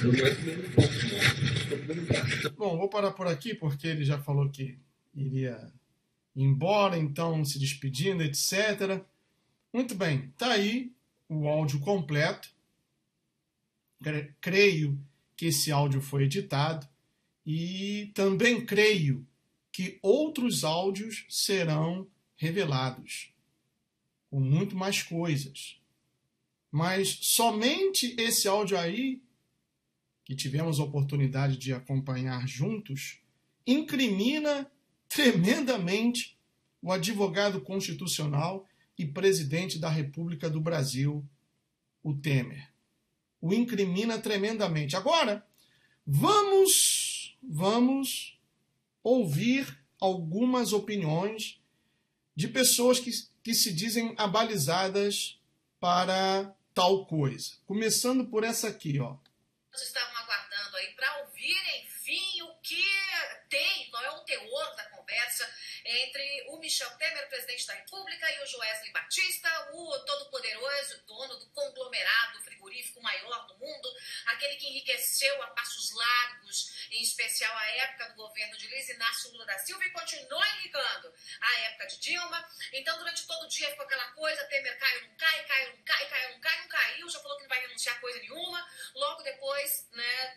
Eu não é comendo pouco, não. Bom, vou parar por aqui porque ele já falou que iria ir embora, então se despedindo, etc. Muito bem, tá aí o áudio completo. Creio que esse áudio foi editado e também creio que outros áudios serão revelados com muito mais coisas. mas somente esse áudio aí, que tivemos a oportunidade de acompanhar juntos, incrimina tremendamente o advogado constitucional e presidente da República do Brasil, o Temer. O incrimina tremendamente. Agora, vamos ouvir algumas opiniões de pessoas que se dizem abalizadas para tal coisa. Começando por essa aqui, ó. Vocês estavam aguardando aí para ouvir, enfim, o que tem, qual é o teor da conversa entre o Michel Temer, presidente da República, e o Joesley Batista, o todo-poderoso dono do conglomerado frigorífico maior do mundo, aquele que enriqueceu a passos largos, em especial a época do governo de Luiz Inácio Lula da Silva, e continuou enricando a época de Dilma. Então, durante todo o dia ficou aquela coisa, Temer cai ou não cai, cai ou não cai, cai ou não cai, não caiu, já falou que não vai renunciar coisa nenhuma. Logo depois, né,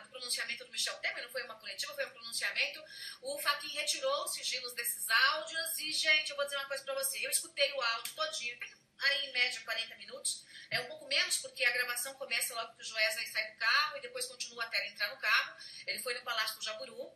do pronunciamento do Michel Temer, não foi uma coletiva, foi um pronunciamento, o Fachin retirou os sigilos desses áudios e, gente, eu vou dizer uma coisa pra você, eu escutei o áudio todinho, tem aí em média 40 minutos, é um pouco menos, porque a gravação começa logo que o Joesley sai do carro e depois continua até ele entrar no carro. Ele foi no Palácio do Jaburu.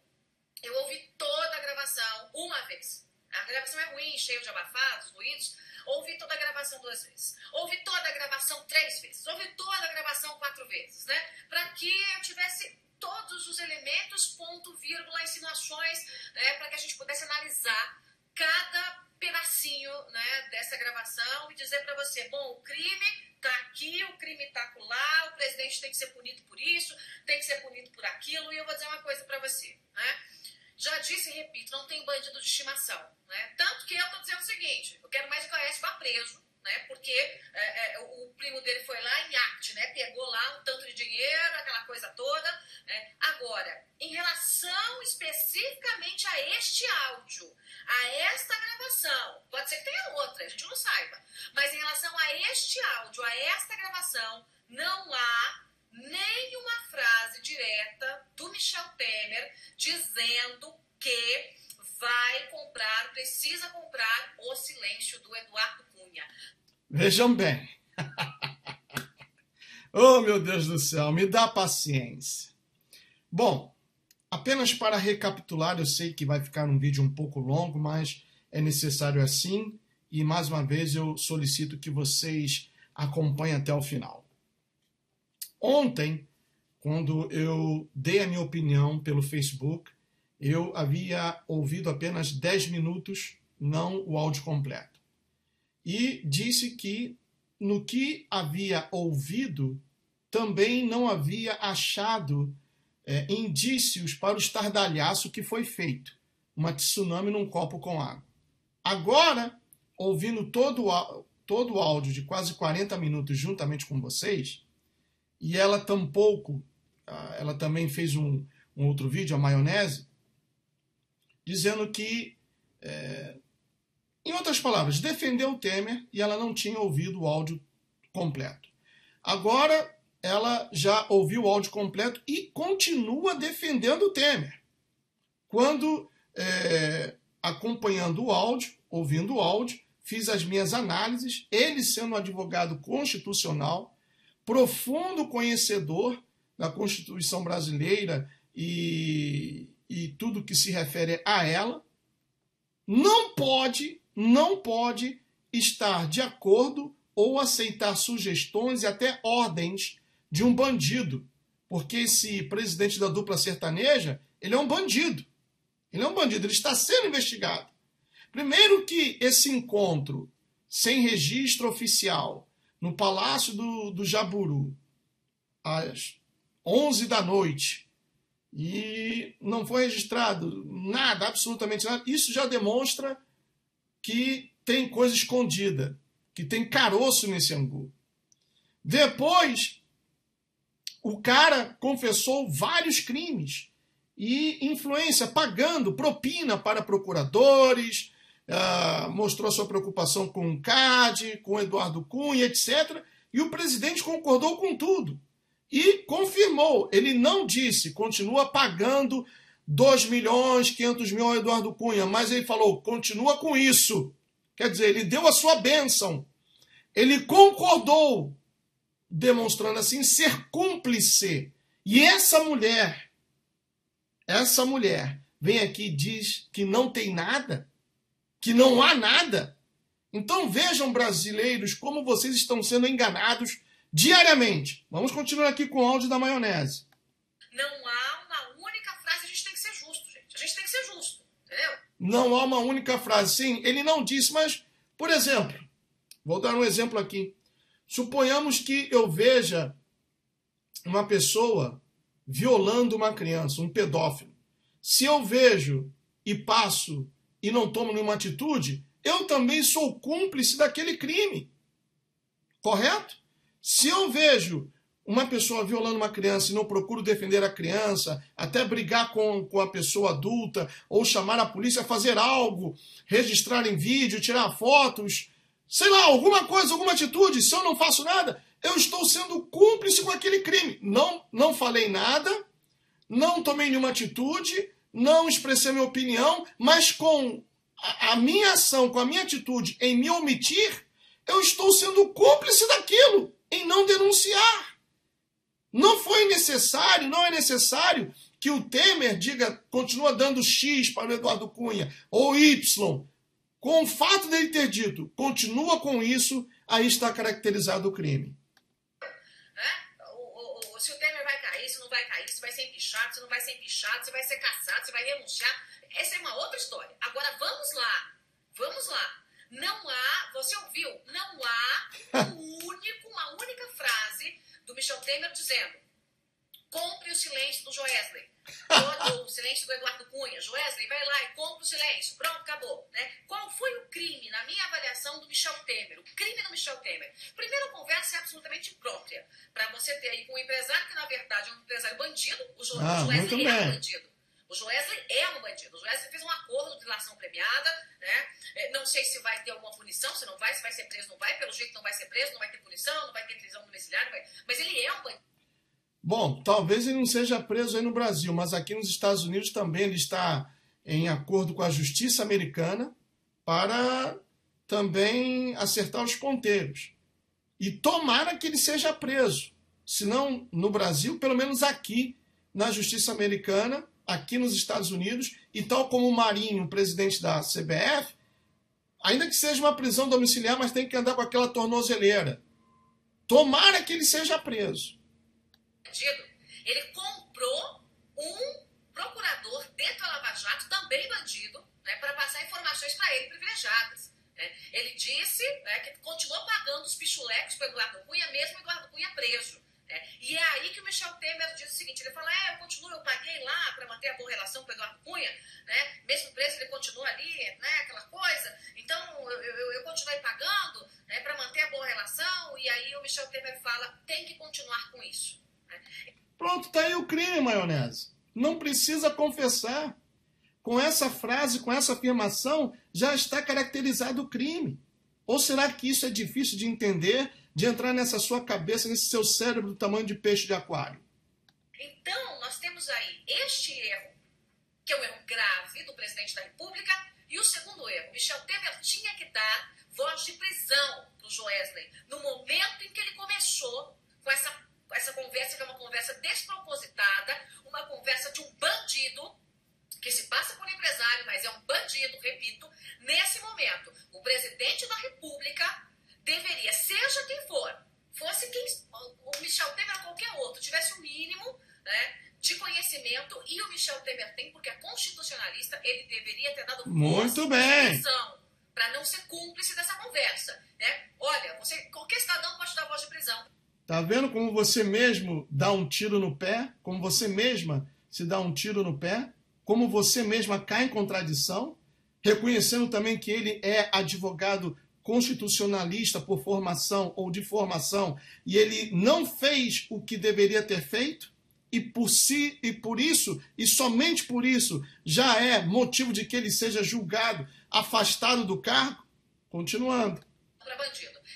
Eu ouvi toda a gravação uma vez. A gravação é ruim, cheio de abafados, ruídos. Ouvi toda a gravação 2 vezes. Ouvi toda a gravação 3 vezes. Ouvi toda a gravação 4 vezes, né? Para que eu tivesse todos os elementos, ponto, vírgula, insinuações, né? Para que a gente pudesse analisar cada pedacinho, né, dessa gravação e dizer para você, bom, o crime tá aqui, o crime tá lá, o presidente tem que ser punido por isso, tem que ser punido por aquilo, e eu vou dizer uma coisa para você, né? Já disse e repito, não tem bandido de estimação, né? Tanto que eu tô dizendo o seguinte, eu quero mais que o Aécio vá preso, né? Porque o primo dele foi lá em arte, né? Pegou lá um tanto de dinheiro, aquela coisa toda, né? Agora, em relação especificamente a este áudio, a esta gravação, pode ser que tenha outra, a gente não saiba, mas em relação a este áudio, a esta gravação, não há nenhuma frase direta do Michel Temer dizendo que vai comprar, precisa comprar o silêncio do Eduardo Cunha. Vejam bem. Oh, meu Deus do céu, me dá paciência. Bom, apenas para recapitular, eu sei que vai ficar um vídeo um pouco longo, mas é necessário assim, e mais uma vez eu solicito que vocês acompanhem até o final. Ontem, quando eu dei a minha opinião pelo Facebook, eu havia ouvido apenas 10 minutos, não o áudio completo. E disse que no que havia ouvido, também não havia achado indícios para o estardalhaço que foi feito. Uma tsunami num copo com água. Agora, ouvindo todo o áudio de quase 40 minutos juntamente com vocês, e ela tampouco, ela também fez um outro vídeo, a maionese, dizendo que, em outras palavras, defendeu o Temer e ela não tinha ouvido o áudio completo. Agora, ela já ouviu o áudio completo e continua defendendo o Temer. Quando, acompanhando o áudio, ouvindo o áudio, fiz as minhas análises, ele sendo um advogado constitucional, profundo conhecedor da Constituição brasileira e tudo que se refere a ela, não pode estar de acordo ou aceitar sugestões e até ordens de um bandido, porque esse presidente da dupla sertaneja, ele é um bandido. Ele é um bandido, ele está sendo investigado. Primeiro que esse encontro sem registro oficial no Palácio do Jaburu, às 11 da noite, e não foi registrado nada, absolutamente nada, isso já demonstra que tem coisa escondida, que tem caroço nesse angu. Depois, o cara confessou vários crimes e influência, pagando propina para procuradores, mostrou sua preocupação com o CAD, com o Eduardo Cunha, etc. E o presidente concordou com tudo. E confirmou, ele não disse, continua pagando 2 milhões, 500 mil ao Eduardo Cunha, mas ele falou, continua com isso. Quer dizer, ele deu a sua bênção. Ele concordou demonstrando assim ser cúmplice. E essa mulher vem aqui e diz que não tem nada, que não há nada. Então vejam, brasileiros, como vocês estão sendo enganados diariamente. Vamos continuar aqui com o áudio da maionese. Não há uma única frase, a gente tem que ser justo, gente. A gente tem que ser justo, entendeu? Não há uma única frase. Sim, ele não disse, mas, por exemplo, vou dar um exemplo aqui. Suponhamos que eu veja uma pessoa violando uma criança, um pedófilo. Se eu vejo e passo e não tomo nenhuma atitude, eu também sou cúmplice daquele crime. Correto? Se eu vejo uma pessoa violando uma criança e não procuro defender a criança, até brigar com a pessoa adulta, ou chamar a polícia a fazer algo, registrar em vídeo, tirar fotos, sei lá, alguma coisa, alguma atitude, se eu não faço nada, eu estou sendo cúmplice com aquele crime. Não falei nada, não tomei nenhuma atitude, não expressei minha opinião, mas com a minha ação, com a minha atitude em me omitir, eu estou sendo cúmplice daquilo, em não denunciar. Não foi necessário, não é necessário que o Temer diga, continua dando X para o Eduardo Cunha, ou Y. Com o fato dele ter dito, continua com isso, aí está caracterizado o crime. Se o Temer vai cair, se não vai cair, se vai ser empichado, se não vai ser empichado, se vai ser cassado, se vai renunciar, essa é uma outra história. Agora, vamos lá. Não há, você ouviu? Não há uma única frase do Michel Temer dizendo: compre o silêncio do Joesley, ou o silêncio do Eduardo Cunha. Joesley, vai lá e compre o silêncio. Pronto, acabou. Né? Qual foi o crime, na minha avaliação, do Michel Temer? O crime do Michel Temer. Primeiro, a conversa é absolutamente imprópria. Para você ter aí com um empresário que, na verdade, é um empresário bandido. O Joesley é um bandido. O Joesley é um bandido. O Joesley fez um acordo de delação premiada, né? Não sei se vai ter alguma punição, se vai ser preso, não vai. Pelo jeito não vai ser preso, não vai ter punição, não vai ter prisão domiciliar, mas ele é um bandido. Bom, talvez ele não seja preso aí no Brasil, mas aqui nos Estados Unidos também ele está em acordo com a justiça americana para também acertar os ponteiros. E tomara que ele seja preso. Se não no Brasil, pelo menos aqui na justiça americana, aqui nos Estados Unidos, e tal como o Marinho, presidente da CBF, ainda que seja uma prisão domiciliar, mas tem que andar com aquela tornozeleira. Tomara que ele seja preso. Ele comprou um procurador dentro da Lava Jato, também bandido, né, para passar informações para ele privilegiadas. Né? Ele disse, né, que continuou pagando os pichulecos para o Eduardo Cunha, mesmo o Eduardo Cunha preso. E é aí que o Michel Temer diz o seguinte, ele fala, eu paguei lá para manter a boa relação com o Eduardo Cunha, né? Mesmo preso ele continua ali, né? Aquela coisa, então eu continuei pagando, né? Para manter a boa relação, e aí o Michel Temer fala, tem que continuar com isso. Né? Pronto, tá aí o crime, maionese. Não precisa confessar. Com essa frase, com essa afirmação, já está caracterizado o crime. Ou será que isso é difícil de entender, de entrar nessa sua cabeça, nesse seu cérebro do tamanho de peixe de aquário? Então, nós temos aí este erro, que é um erro grave do presidente da República, e o segundo erro, Michel Temer tinha que dar voz de prisão para o Joesley, no momento em que ele começou com essa conversa, que é uma conversa despropositada, uma conversa de um bandido, que se passa por empresário, mas é um bandido, repito. Nesse momento, o presidente da República deveria, seja quem for, fosse o Michel Temer ou qualquer outro, tivesse o mínimo, né, de conhecimento, e o Michel Temer tem, porque é constitucionalista, ele deveria ter dado voz de prisão, para não ser cúmplice dessa conversa. Né? Olha, qualquer cidadão pode dar voz de prisão. Tá vendo como você mesmo dá um tiro no pé? Como você mesma se dá um tiro no pé? Como você mesma cai em contradição? Reconhecendo também que ele é advogado constitucionalista por formação ou de formação, e ele não fez o que deveria ter feito, e por isso, e somente por isso, já é motivo de que ele seja julgado, afastado do cargo? Continuando.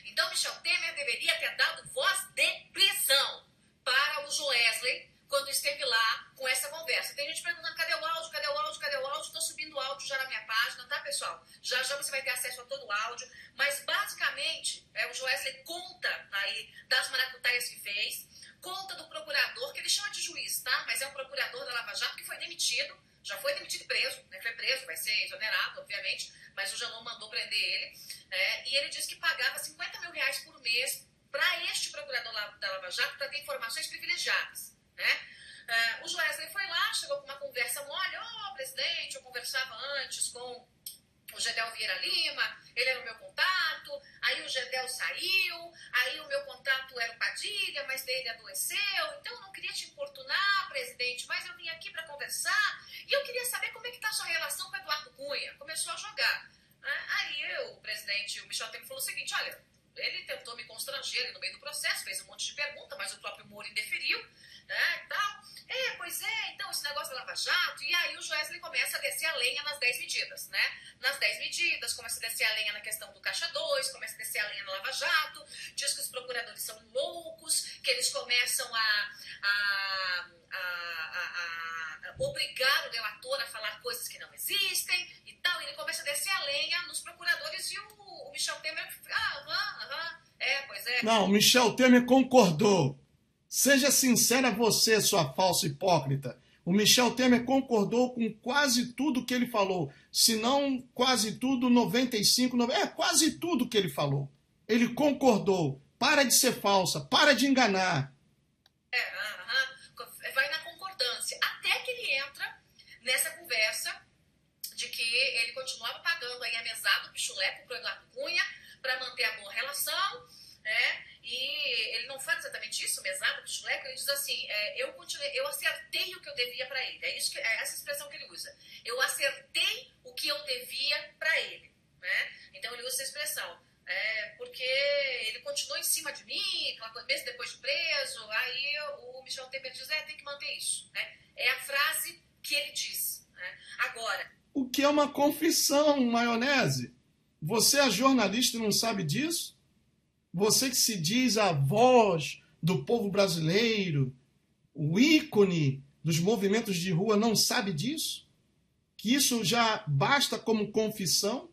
Então, Michel Temer deveria ter dado voz de prisão para o Joesley, quando esteve lá com essa conversa. Tem gente perguntando, cadê o áudio, cadê o áudio, cadê o áudio? Estou subindo o áudio já na minha página, tá, pessoal? Já já você vai ter acesso a todo o áudio. Mas, basicamente, o Joesley conta aí das maracutaias que fez, conta do procurador, que ele chama de juiz, tá? Mas é um procurador da Lava Jato que foi demitido, já foi demitido e preso, né? Foi preso, vai ser exonerado, obviamente, mas o Janot mandou prender ele. E ele disse que pagava R$50 mil por mês para este procurador da Lava Jato para ter informações privilegiadas, né? O Joesley foi lá, chegou com uma conversa mole, presidente, eu conversava antes com o Gedel Vieira Lima, ele era o meu contato, aí o Gedel saiu, aí o meu contato era o Padilha, mas daí ele adoeceu, então eu não queria te importunar, presidente, mas eu vim aqui para conversar e eu queria saber como é que está a sua relação com o Eduardo Cunha. Começou a jogar. Aí o presidente, o Michel Temer, falou o seguinte, olha, ele tentou me constranger no meio do processo, fez um monte de perguntas, mas o próprio Moro indeferiu, né, e tal. Pois é, então esse negócio da Lava Jato, e aí o Joesley começa a descer a lenha nas 10 medidas, né? Nas 10 medidas, começa a descer a lenha na questão do Caixa 2, começa a descer a lenha na Lava Jato, diz que os procuradores são loucos, que eles começam a obrigar o delator a falar coisas que não existem e tal, e ele começa a descer a lenha nos procuradores e o Michel Temer, pois é. Não, o Michel Temer concordou. Seja sincera você, sua falsa hipócrita. O Michel Temer concordou com quase tudo que ele falou. Se não quase tudo, 95, 90, quase tudo que ele falou. Ele concordou. Para de ser falsa, para de enganar. Vai na concordância. Até que ele entra nessa conversa de que ele continuava pagando aí a mesada do pichuleco para o Eduardo Cunha para manter a boa relação, né? E ele não fala exatamente isso, mesada, pichuleco, ele diz assim, eu acertei o que eu devia para ele. É essa expressão que ele usa. Eu acertei o que eu devia para ele, né? Então ele usa essa expressão. Porque ele continuou em cima de mim, mesmo depois de preso, aí o Michel Temer diz, tem que manter isso, né? É a frase que ele diz, né? Agora... O que é uma confissão, maionese? Você é jornalista e não sabe disso? Você que se diz a voz do povo brasileiro, o ícone dos movimentos de rua, não sabe disso? Que isso já basta como confissão?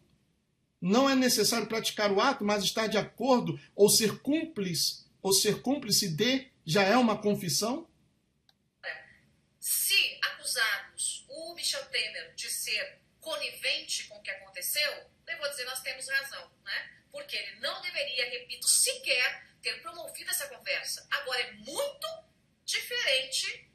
Não é necessário praticar o ato, mas estar de acordo ou ser cúmplice de já é uma confissão? Se acusarmos o Michel Temer de ser conivente com o que aconteceu, eu vou dizer, nós temos razão, né? Porque ele não deveria, repito, sequer ter promovido essa conversa. Agora, é muito diferente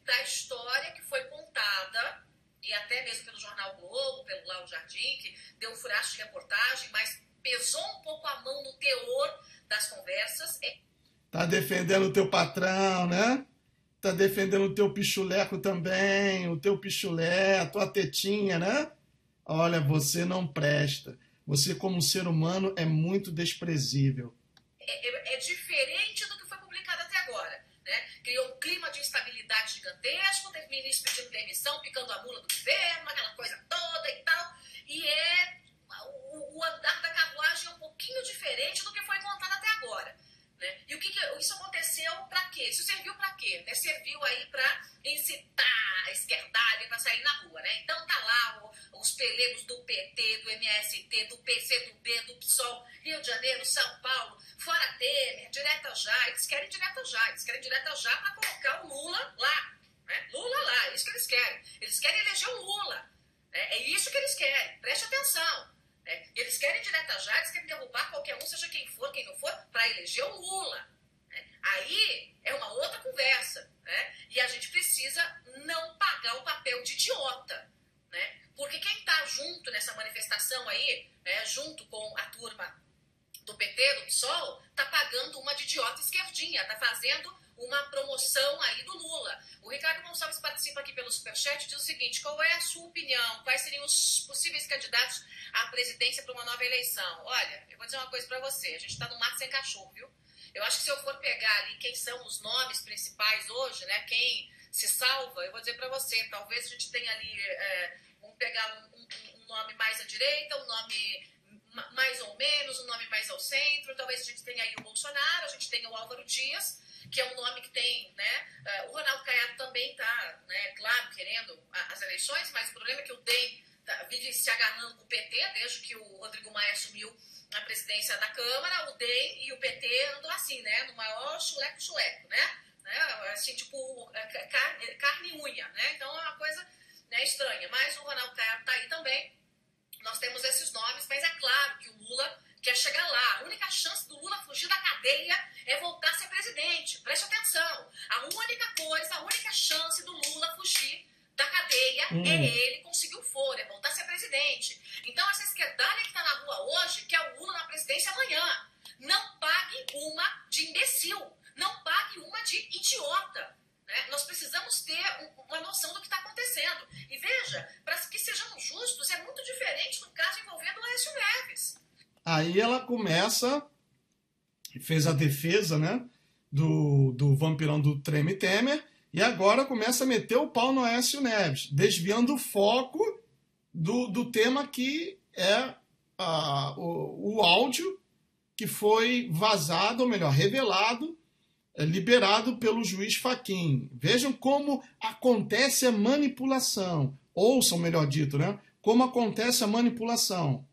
da história que foi contada, e até mesmo pelo Jornal Globo, pelo Lauro Jardim, que deu um furaço de reportagem, mas pesou um pouco a mão no teor das conversas. Tá defendendo o teu patrão, né? Tá defendendo o teu pichuleco também, o teu pichulé, a tua tetinha, né? Olha, você não presta. Você, como ser humano, é muito desprezível. É diferente do que foi publicado até agora, né? Criou um clima de instabilidade gigantesco, teve ministro pedindo demissão, picando a mula do governo, aquela coisa toda e tal. E o andar da carruagem é um pouquinho diferente do que foi contado até agora, né? E isso aconteceu para quê? Isso serviu para quê? Né? Serviu aí para incitar a esquerdalha para sair na rua, né? Então tá lá os pelegos do PT, do MST, do PCdoB, do PSOL, Rio de Janeiro, São Paulo, fora Temer, direto já. Eles querem direto já para colocar o Lula lá, né? Lula lá, é isso que eles querem. Eles querem eleger o Lula. É isso que eles querem. Preste atenção. Eles querem direto já, eles querem derrubar qualquer um, seja quem for, quem não for, para eleger o Lula. Aí é uma outra conversa, né? E a gente precisa não pagar o papel de idiota, né? Porque quem está junto nessa manifestação aí, né, junto com a turma do PT, do PSOL, está pagando uma de idiota esquerdinha, está fazendo uma promoção aí do Lula. O Ricardo Gonçalves participa aqui pelo Superchat e diz o seguinte, qual é a sua opinião? Quais seriam os possíveis candidatos à presidência para uma nova eleição? Olha, eu vou dizer uma coisa para você, a gente está no mato sem cachorro, viu? Eu acho que se eu for pegar ali quem são os nomes principais hoje, né, quem se salva, eu vou dizer para você, talvez a gente tenha ali, vamos pegar um nome mais à direita, um nome mais ou menos, um nome mais ao centro, talvez a gente tenha aí o Bolsonaro, a gente tenha o Álvaro Dias, que é um nome que tem, né? O Ronaldo Caiado também está, né, claro, querendo as eleições, mas o problema é que o DEM vive se agarrando com o PT, desde que o Rodrigo Maia assumiu a presidência da Câmara, o DEM e o PT andam assim, né? No maior chuleco-chuleco, né? Assim, tipo, carne e unha, né? Então é uma coisa, né, estranha. Mas o Ronaldo Caiado está aí também. Nós temos esses nomes, mas é claro que o Lula quer chegar lá. A única chance do Lula fugir da cadeia é voltar a ser presidente. Preste atenção. A única chance do Lula fugir da cadeia é ele conseguir o foro, é voltar a ser presidente. Então essa esquerdalha que está na rua hoje quer o Lula na presidência amanhã. Não pague uma de imbecil. Não pague uma de idiota. Né? Nós precisamos ter uma noção do que está acontecendo. E veja, para que sejamos justos, é muito diferente do caso envolvendo o Aécio Neves. Aí ela começa, fez a defesa, né, do vampirão do Treme Temer, e agora começa a meter o pau no Aécio Neves, desviando o foco do tema que é o áudio que foi vazado, ou melhor, revelado, liberado pelo juiz Fachin. Vejam como acontece a manipulação. Ouçam, melhor dito, né? Como acontece a manipulação.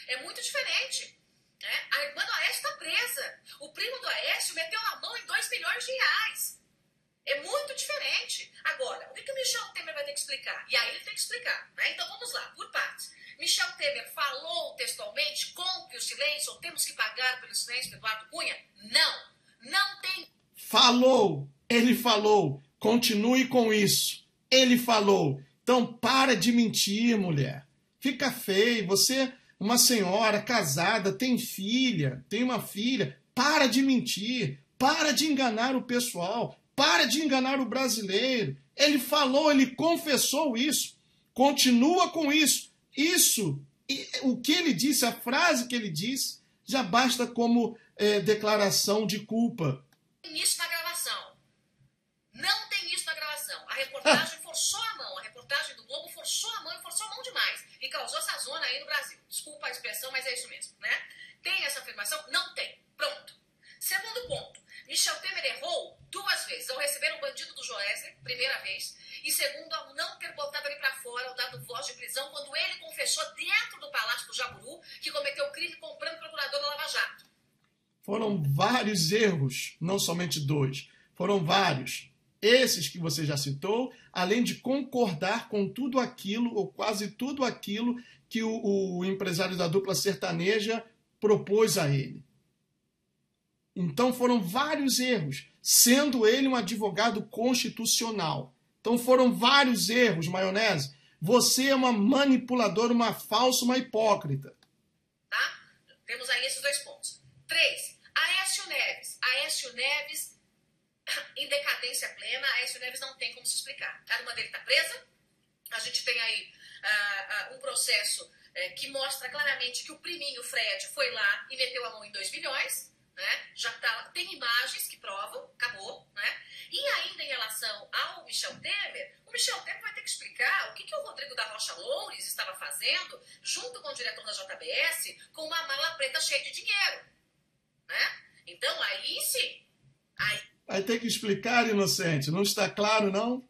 É muito diferente. Né? A irmã do Aécio está presa. O primo do Aécio meteu a mão em 2 milhões de reais. É muito diferente. Agora, o que o Michel Temer vai ter que explicar? E aí ele tem que explicar. Né? Então vamos lá, por partes. Michel Temer falou textualmente: compre o silêncio, ou temos que pagar pelo silêncio do Eduardo Cunha? Não. Não tem. Falou. Ele falou. Continue com isso. Ele falou. Então para de mentir, mulher. Fica feio. Você, uma senhora casada, tem filha, tem uma filha. Para de mentir. Para de enganar o pessoal. Para de enganar o brasileiro. Ele falou, ele confessou isso. Continua com isso. Isso, o que ele disse, a frase que ele disse, já basta como declaração de culpa. Não tem isso na gravação. Não tem isso na gravação. A reportagem forçou a mão. A reportagem do Globo forçou a mão e forçou a mão demais. E causou essa zona aí no Brasil. Desculpa a expressão, mas é isso mesmo, né? Tem essa afirmação? Não tem. Pronto. Segundo ponto. Michel Temer errou 2 vezes. Ao receber um bandido do Joesley, primeira vez. E segundo, ao não ter botado ele para fora, ao dado voz de prisão, quando ele confessou dentro do Palácio do Jaburu que cometeu o crime comprando procurador da Lava Jato. Foram vários erros, não somente 2. Foram vários. Esses que você já citou, além de concordar com tudo aquilo, ou quase tudo aquilo, que o empresário da dupla sertaneja propôs a ele. Então foram vários erros, sendo ele um advogado constitucional. Então foram vários erros, Maionese. Você é uma manipuladora, uma falsa, uma hipócrita. Tá? Temos aí esses 2 pontos. 3. Aécio Neves, em decadência plena. Aécio Neves não tem como se explicar. A irmã dele está presa. A gente tem aí um processo que mostra claramente que o priminho Fred foi lá e meteu a mão em 2 milhões. Né? Já tem imagens que provam, acabou, né? E ainda em relação ao Michel Temer, o Michel Temer vai ter que explicar o que o Rodrigo da Rocha Loures estava fazendo junto com o diretor da JBS com uma mala preta cheia de dinheiro, né? Então aí sim. Vai ter que explicar, inocente, não está claro, não?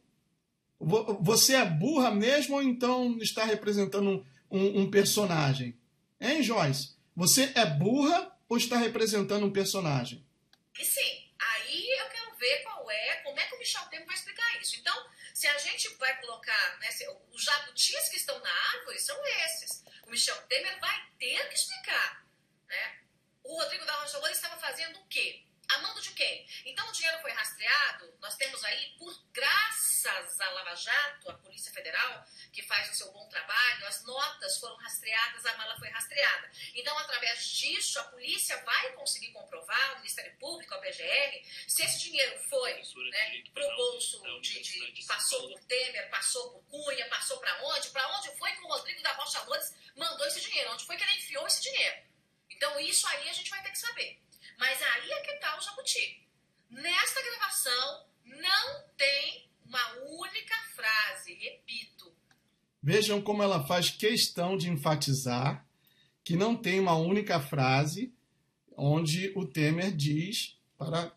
Você é burra mesmo ou então está representando um personagem? Hein, Joyce? Você é burra ou está representando um personagem? E sim, aí eu quero ver como é que o Michel Temer vai explicar isso. Então, se a gente vai colocar, né, os jabutis que estão na árvore são esses. O Michel Temer vai ter que explicar. Né? O Rodrigo da Rocha Loures estava fazendo o quê? A mando de quem? Então o dinheiro foi rastreado, nós temos aí, graças à Lava Jato, a Polícia Federal, que faz o seu bom trabalho, as notas foram rastreadas, a mala foi rastreada. Então, através disso, a polícia vai conseguir comprovar, o Ministério Público, a PGR, se esse dinheiro foi, né, para o bolso, passou por Temer, passou por Cunha, passou para onde foi que o Rodrigo da Rocha Loures mandou esse dinheiro, onde foi que ele enfiou esse dinheiro. Então, isso aí a gente vai ter que saber. Mas aí é que está o jabuti. Nesta gravação não tem uma única frase, repito. Vejam como ela faz questão de enfatizar que não tem uma única frase onde o Temer diz para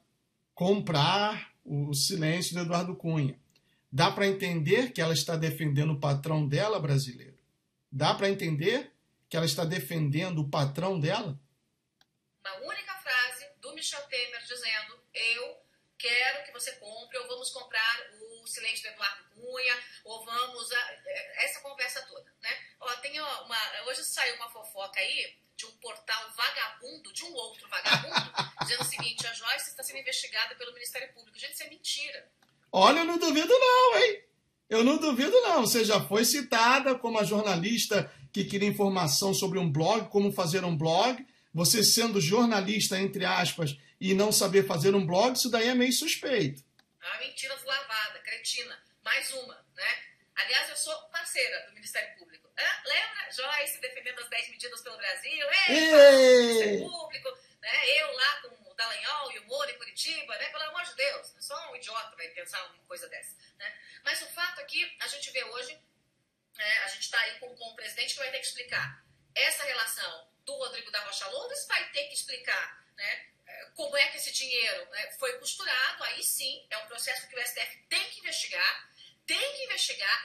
comprar o silêncio do Eduardo Cunha. Dá para entender que ela está defendendo o patrão dela, brasileiro? Dá para entender que ela está defendendo o patrão dela? Uma única frase do Michel Temer dizendo: eu quero que você compre, ou vamos comprar o silêncio do Eduardo Cunha, ou vamos... essa conversa toda, né? Hoje saiu uma fofoca aí de um portal vagabundo, de um outro vagabundo, dizendo o seguinte: a Joyce está sendo investigada pelo Ministério Público. Gente, isso é mentira. Olha, eu não duvido não, hein? Eu não duvido não. Você já foi citada como a jornalista que queria informação sobre um blog, como fazer um blog. Você sendo jornalista, entre aspas, e não saber fazer um blog, isso daí é meio suspeito. Ah, mentira deslavada, cretina. Mais uma, né? Aliás, eu sou parceira do Ministério Público. Lembra? Joyce defendendo as 10 medidas pelo Brasil. Ministério Público. Né? Eu lá com o Dallagnol e o Moro em Curitiba. Né? Pelo amor de Deus. Só um idiota vai pensar uma coisa dessa. Né? Mas o fato é que a gente vê hoje, a gente está aí com um presidente que vai ter que explicar essa relação do Rodrigo da Rocha Loures, vai ter que explicar, né, como é que esse dinheiro, né, foi costurado. Aí sim, é um processo que o STF tem que investigar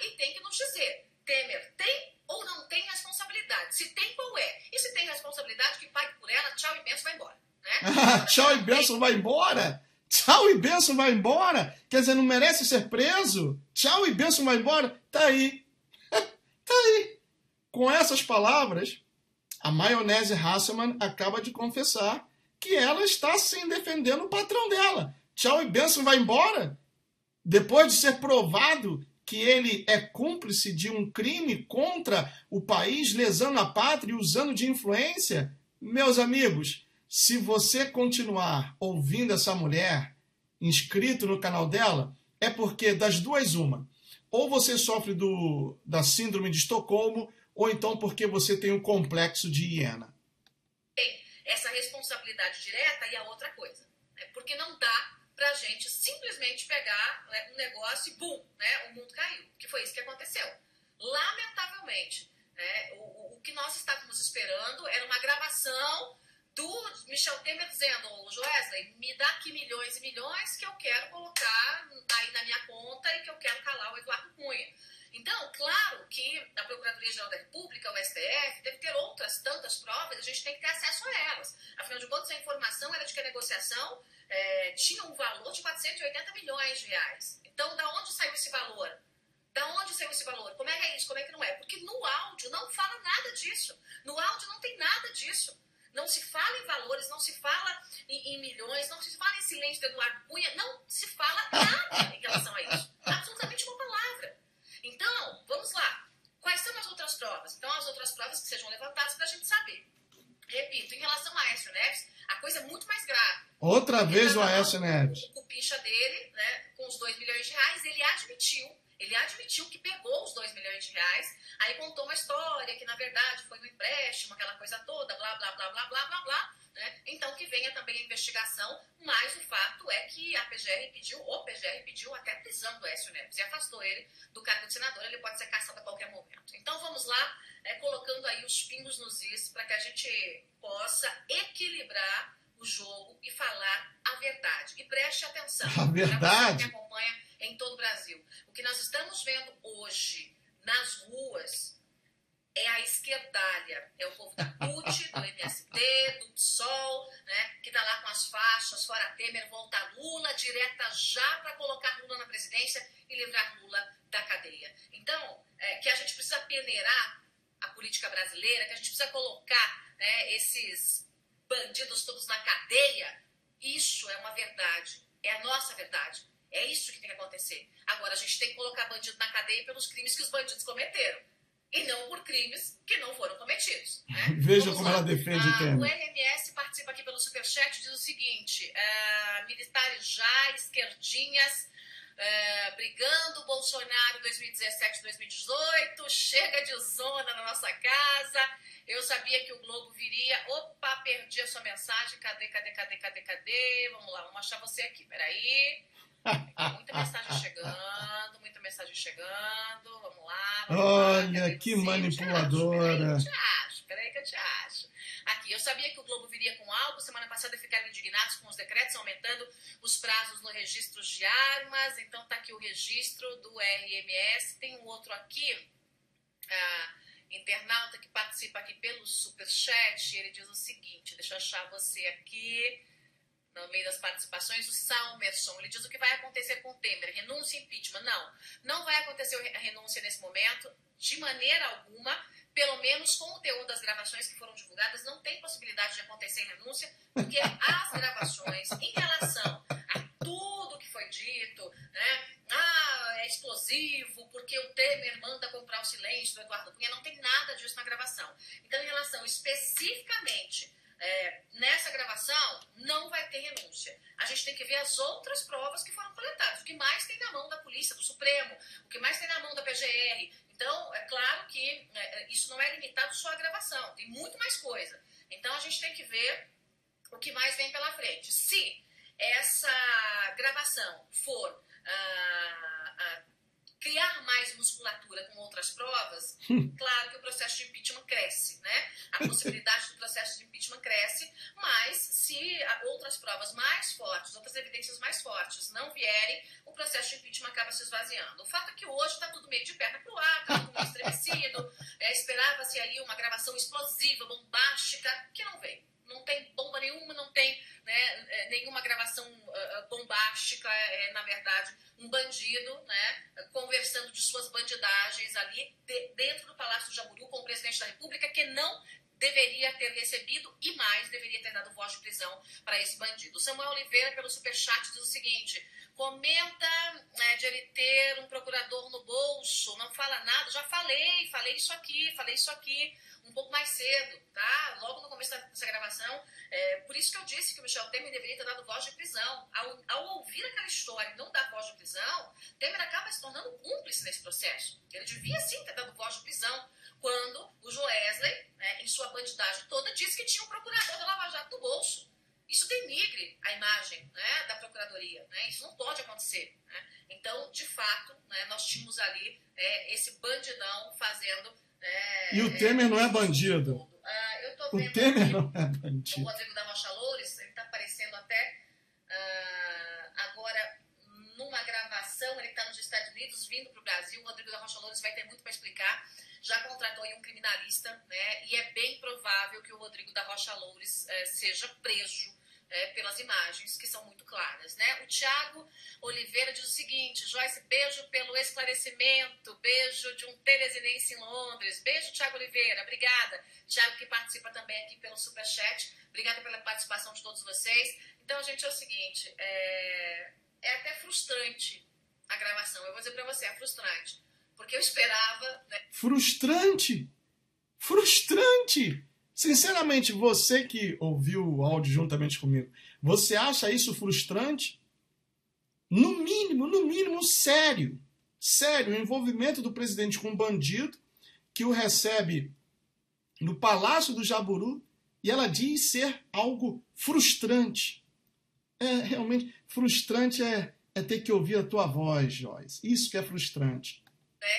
e tem que nos dizer: Temer tem ou não tem responsabilidade? Se tem, qual é? E se tem responsabilidade, que pague por ela, tchau e benção, vai embora. Né? Tchau e benção, vai embora? Tchau e benção, vai embora? Quer dizer, não merece ser preso? Tchau e benção, vai embora? Tá aí. Tá aí. Com essas palavras, a Maionese Hasselmann acaba de confessar que ela está sim defendendo o patrão dela. Tchau e benção, vai embora? Depois de ser provado que ele é cúmplice de um crime contra o país, lesando a pátria e usando de influência, meus amigos, se você continuar ouvindo essa mulher, inscrito no canal dela, é porque das duas uma. Ou você sofre da síndrome de Estocolmo, ou então porque você tem um complexo de hiena. Tem essa responsabilidade direta e a outra coisa. Porque não dá pra gente simplesmente pegar, né, um negócio e bum, né, o mundo caiu. Que foi isso que aconteceu. Lamentavelmente, né, o que nós estávamos esperando era uma gravação do Michel Temer dizendo: ô Joesley, me dá aqui milhões e milhões que eu quero colocar aí na minha conta e que eu quero calar o Eduardo Cunha. Então, claro que a Procuradoria-Geral da República, o STF, deve ter outras tantas provas, a gente tem que ter acesso a elas. Afinal de contas, a informação era de que a negociação tinha um valor de 480 milhões de reais. Então, da onde saiu esse valor? Da onde saiu esse valor? Como é que é isso? Como é que não é? Porque no áudio não fala nada disso. No áudio não tem nada disso. Não se fala em valores, não se fala em milhões, não se fala em silêncio do Eduardo Cunha, não se fala nada em relação a isso. Absolutamente uma palavra. Então, vamos lá. Quais são as outras provas? Então, as outras provas que sejam levantadas para a gente saber. Repito, em relação a Aécio Neves, a coisa é muito mais grave. Outra vez o Aécio Neves. O cupincha dele, né, com os 2 milhões de reais, ele admitiu que pegou os 2 milhões de reais, aí contou uma história que, na verdade, foi um empréstimo, aquela coisa toda, blá, blá, blá, blá, blá, blá, blá, né? Então, que venha também a investigação, mas o fato é que o PGR pediu até a prisão do Aécio Neves e afastou ele do cargo de senador. Ele pode ser caçado a qualquer momento. Então, vamos lá, colocando aí os pingos nos is para que a gente possa equilibrar o jogo e falar a verdade. E preste atenção. A verdade? Para você que me acompanha em todo o Brasil. O que nós estamos vendo hoje nas ruas é a esquerdalha. É o povo da CUT, do MST, do PSOL, né, que está lá com as faixas, fora Temer, volta Lula, direta já para colocar Lula na presidência e livrar Lula da cadeia. Então, que a gente precisa peneirar a política brasileira, que a gente precisa colocar, né, esses bandidos todos na cadeia, isso é uma verdade. É a nossa verdade. É isso que tem que acontecer. Agora, a gente tem que colocar bandido na cadeia pelos crimes que os bandidos cometeram. E não por crimes que não foram cometidos. Né? Veja como ela defende o tema. O LMS participa aqui pelo Superchat e diz o seguinte: militares já, esquerdinhas, brigando, Bolsonaro 2017, 2018, chega de zona na nossa casa. Eu sabia que o Globo viria. Opa, perdi a sua mensagem. Cadê? Vamos lá, vamos achar você aqui. Peraí. Muita mensagem chegando. Vamos lá. Olha, que manipuladora. Peraí que eu te acho. Aqui aqui. Eu sabia que o Globo viria com algo. Semana passada ficaram indignados com os decretos aumentando os prazos no registro de armas. Então tá aqui o registro do RMS. Tem um outro aqui, internauta que participa aqui pelo Superchat. Ele diz o seguinte, deixa eu achar você aqui no meio das participações, o Salmerson. Ele diz o que vai acontecer com o Temer, renúncia e impeachment. Não vai acontecer a renúncia nesse momento, de maneira alguma. Pelo menos com o teor das gravações que foram divulgadas, não tem possibilidade de acontecer renúncia, porque as gravações, em relação a tudo que foi dito, né? É explosivo, porque o Temer manda comprar o silêncio do Eduardo Cunha, não tem nada disso na gravação. Então, em relação especificamente nessa gravação, não vai ter renúncia. A gente tem que ver as outras provas que foram coletadas. O que mais tem na mão da Polícia, do Supremo, o que mais tem na mão da PGR. Então, é claro que isso não é limitado só à gravação, tem muito mais coisa. Então, a gente tem que ver o que mais vem pela frente. Se essa gravação for criar mais musculatura com outras provas, claro que o processo de impeachment cresce, né? A possibilidade do processo de impeachment cresce, mas se outras provas mais fortes, outras evidências mais fortes não vierem, o processo de impeachment acaba se esvaziando. O fato é que hoje está tudo meio de perna pro ar, está tudo meio estremecido, esperava-se aí uma gravação explosiva, bombástica, que não veio. Não tem bomba nenhuma, não tem nenhuma gravação bombástica, na verdade, um bandido, né, conversando de suas bandidagens ali dentro do Palácio do Jaburu com o presidente da República, que não deveria ter recebido e mais, deveria ter dado voz de prisão para esse bandido. Samuel Oliveira, pelo Superchat, diz o seguinte, comenta de ele ter um procurador no bolso, não fala nada, já falei isso aqui, um pouco mais cedo, tá? Logo no começo dessa gravação, por isso que eu disse que o Michel Temer deveria ter dado voz de prisão. Ao ouvir aquela história e não dar voz de prisão, Temer acaba se tornando cúmplice nesse processo. Ele devia sim ter dado voz de prisão, quando o Joesley, em sua bandidagem toda, disse que tinha um procurador da Lava Jato no bolso. Isso denigre a imagem, da Procuradoria, isso não pode acontecer. Então, de fato, nós tínhamos ali esse bandidão fazendo... E o Temer não é bandido. Eu tô vendo o Temer aqui, não é bandido. O Rodrigo da Rocha Loures, ele está aparecendo até agora numa gravação, ele está nos Estados Unidos, vindo para o Brasil. O Rodrigo da Rocha Loures vai ter muito para explicar. Já contratou aí um criminalista, e é bem provável que o Rodrigo da Rocha Loures seja preso pelas imagens, que são muito claras, O Thiago Oliveira diz o seguinte, Joyce, beijo pelo esclarecimento, beijo de um teresinense em Londres, beijo, Thiago Oliveira, obrigada. Thiago, que participa também aqui pelo Superchat, obrigada pela participação de todos vocês. Então, gente, é o seguinte, é até frustrante a gravação, eu vou dizer pra você, é frustrante, porque eu esperava... Frustrante! Sinceramente, você que ouviu o áudio juntamente comigo, você acha isso frustrante? No mínimo, sério. Sério, o envolvimento do presidente com um bandido que o recebe no Palácio do Jaburu e ela diz ser algo frustrante. Realmente, frustrante é ter que ouvir a tua voz, Joyce. Isso que é frustrante.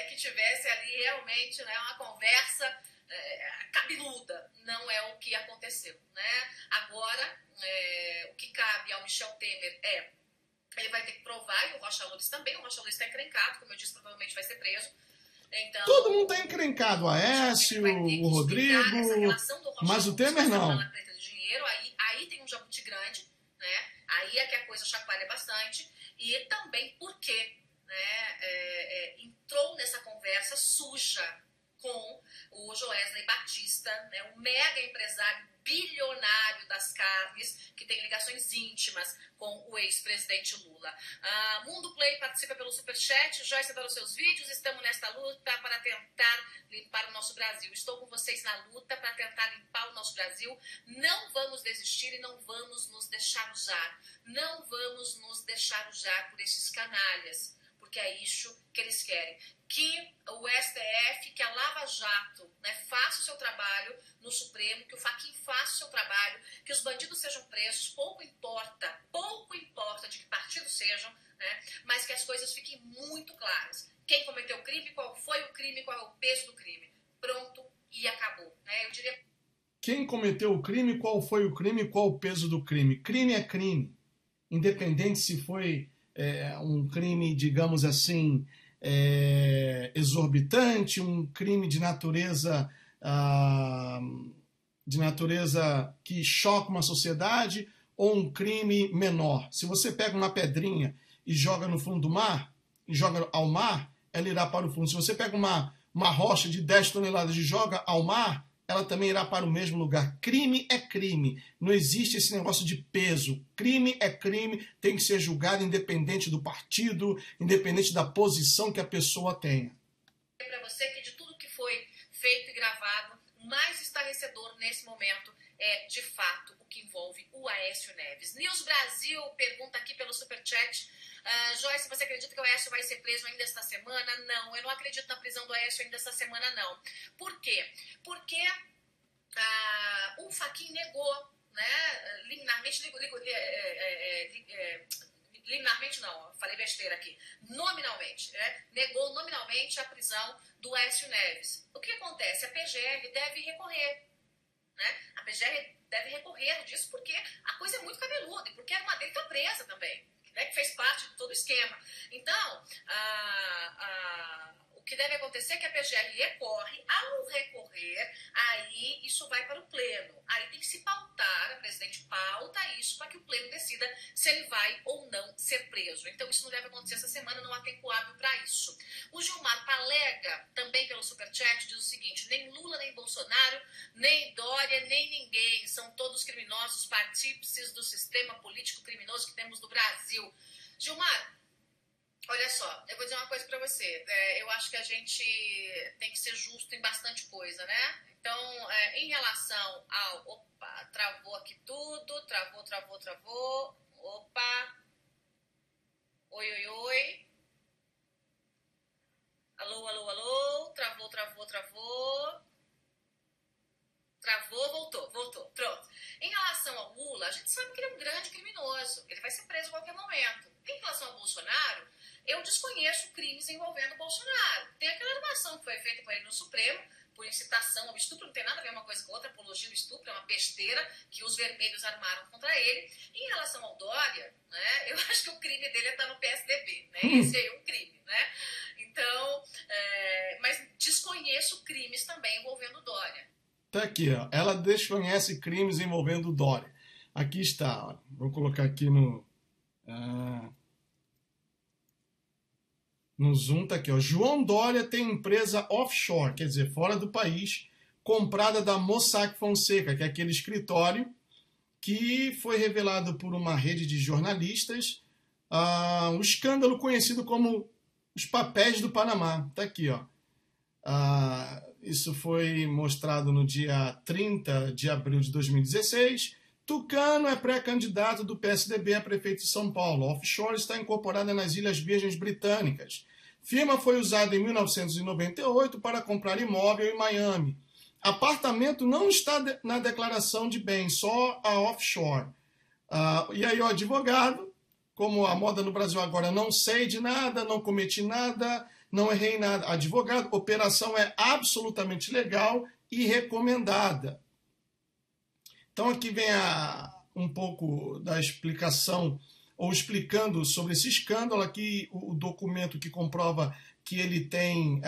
Que tivesse ali realmente uma conversa cabeluda. Não é o que aconteceu. Agora, o que cabe ao Michel Temer ele vai ter que provar, e o Rocha Loures também. O Rocha Loures está encrencado, como eu disse, provavelmente vai ser preso. Então, todo mundo está encrencado, o Aécio, o Rodrigo, mas o Temer não. De dinheiro, aí tem um jabuti grande, aí é que a coisa chacoalha bastante, e também porque entrou nessa conversa suja com o Joesley Batista, um mega empresário bilionário das carnes, que tem ligações íntimas com o ex-presidente Lula. Mundo Play participa pelo Superchat. Joyce adora os seus vídeos. Estamos nesta luta para tentar limpar o nosso Brasil. Estou com vocês na luta para tentar limpar o nosso Brasil. Não vamos desistir e não vamos nos deixar usar. Não vamos nos deixar usar por esses canalhas, porque é isso que eles querem. Que o STF, que a Lava Jato faça o seu trabalho no Supremo, que o Fachin faça o seu trabalho, que os bandidos sejam presos, pouco importa de que partido sejam, mas que as coisas fiquem muito claras. Quem cometeu o crime, qual foi o crime, qual é o peso do crime. Pronto e acabou. Eu diria... quem cometeu o crime, qual foi o crime, qual o peso do crime. Crime é crime, independente se foi um crime, digamos assim, exorbitante, um crime de natureza que choca uma sociedade, ou um crime menor. Se você pega uma pedrinha e joga no fundo do mar, e joga ao mar, ela irá para o fundo. Se você pega uma rocha de 10 toneladas e joga ao mar, ela também irá para o mesmo lugar. Crime é crime. Não existe esse negócio de peso. Crime é crime, tem que ser julgado independente do partido, independente da posição que a pessoa tenha. Para você que de tudo que foi feito e gravado, o mais estarrecedor nesse momento é, de fato, o que envolve o Aécio Neves. News Brasil pergunta aqui pelo Superchat. Joyce, você acredita que o Aécio vai ser preso ainda esta semana? Não, eu não acredito na prisão do Aécio ainda esta semana, não. Por quê? Porque o Fachin negou, né, liminarmente não, falei besteira aqui, nominalmente, né, negou nominalmente a prisão do Aécio Neves. O que acontece? A PGR deve recorrer. Né? A PGR deve recorrer disso porque a coisa é muito cabeluda e porque a Armadeiro está presa também, né? Que fez parte de todo o esquema. Então, o que deve acontecer é que a PGR recorre. Ao recorrer, aí isso vai para o pleno. Aí tem que se pautar, a presidente pauta isso para que o pleno decida se ele vai ou não ser preso. Então isso não deve acontecer essa semana, não há tempo hábil para isso. O Gilmar Palega, também pelo Superchat, diz o seguinte: nem Lula, nem Bolsonaro, nem Dória, nem ninguém, são todos criminosos, partícipes do sistema político criminoso que temos no Brasil. Gilmar, olha só, eu vou dizer uma coisa pra você. Eu acho que a gente tem que ser justo em bastante coisa, né? Então, em relação ao... Opa, travou aqui tudo. Travou. Opa. Oi. Alô. Travou. Travou, voltou. Pronto. Em relação ao Lula, a gente sabe que ele é um grande criminoso. Ele vai ser preso a qualquer momento. Em relação ao Bolsonaro, eu desconheço crimes envolvendo o Bolsonaro. Tem aquela armação que foi feita por ele no Supremo, por incitação ao estupro, não tem nada a ver uma coisa com outra, apologia ao estupro, é uma besteira que os vermelhos armaram contra ele. Em relação ao Dória, né, eu acho que o crime dele é estar no PSDB, né? Esse aí é um crime, né? Então, mas desconheço crimes também envolvendo o Dória. Tá aqui, ó. Ela desconhece crimes envolvendo o Dória. Aqui está, ó. Vou colocar aqui no Zoom, tá aqui, ó. João Dória tem empresa offshore, quer dizer, fora do país, comprada da Mossack Fonseca, que é aquele escritório que foi revelado por uma rede de jornalistas, um escândalo conhecido como os papéis do Panamá. Tá aqui, ó. Isso foi mostrado no dia 30 de abril de 2016. Tucano é pré-candidato do PSDB a prefeito de São Paulo. A offshore está incorporada nas Ilhas Virgens Britânicas. Firma foi usada em 1998 para comprar imóvel em Miami. Apartamento não está na declaração de bens, só a offshore. E aí o advogado, como a moda no Brasil agora, não sei de nada, não cometi nada, não errei em nada. Advogado, operação é absolutamente legal e recomendada. Então aqui vem um pouco da explicação, ou explicando sobre esse escândalo. Aqui o documento que comprova que ele tem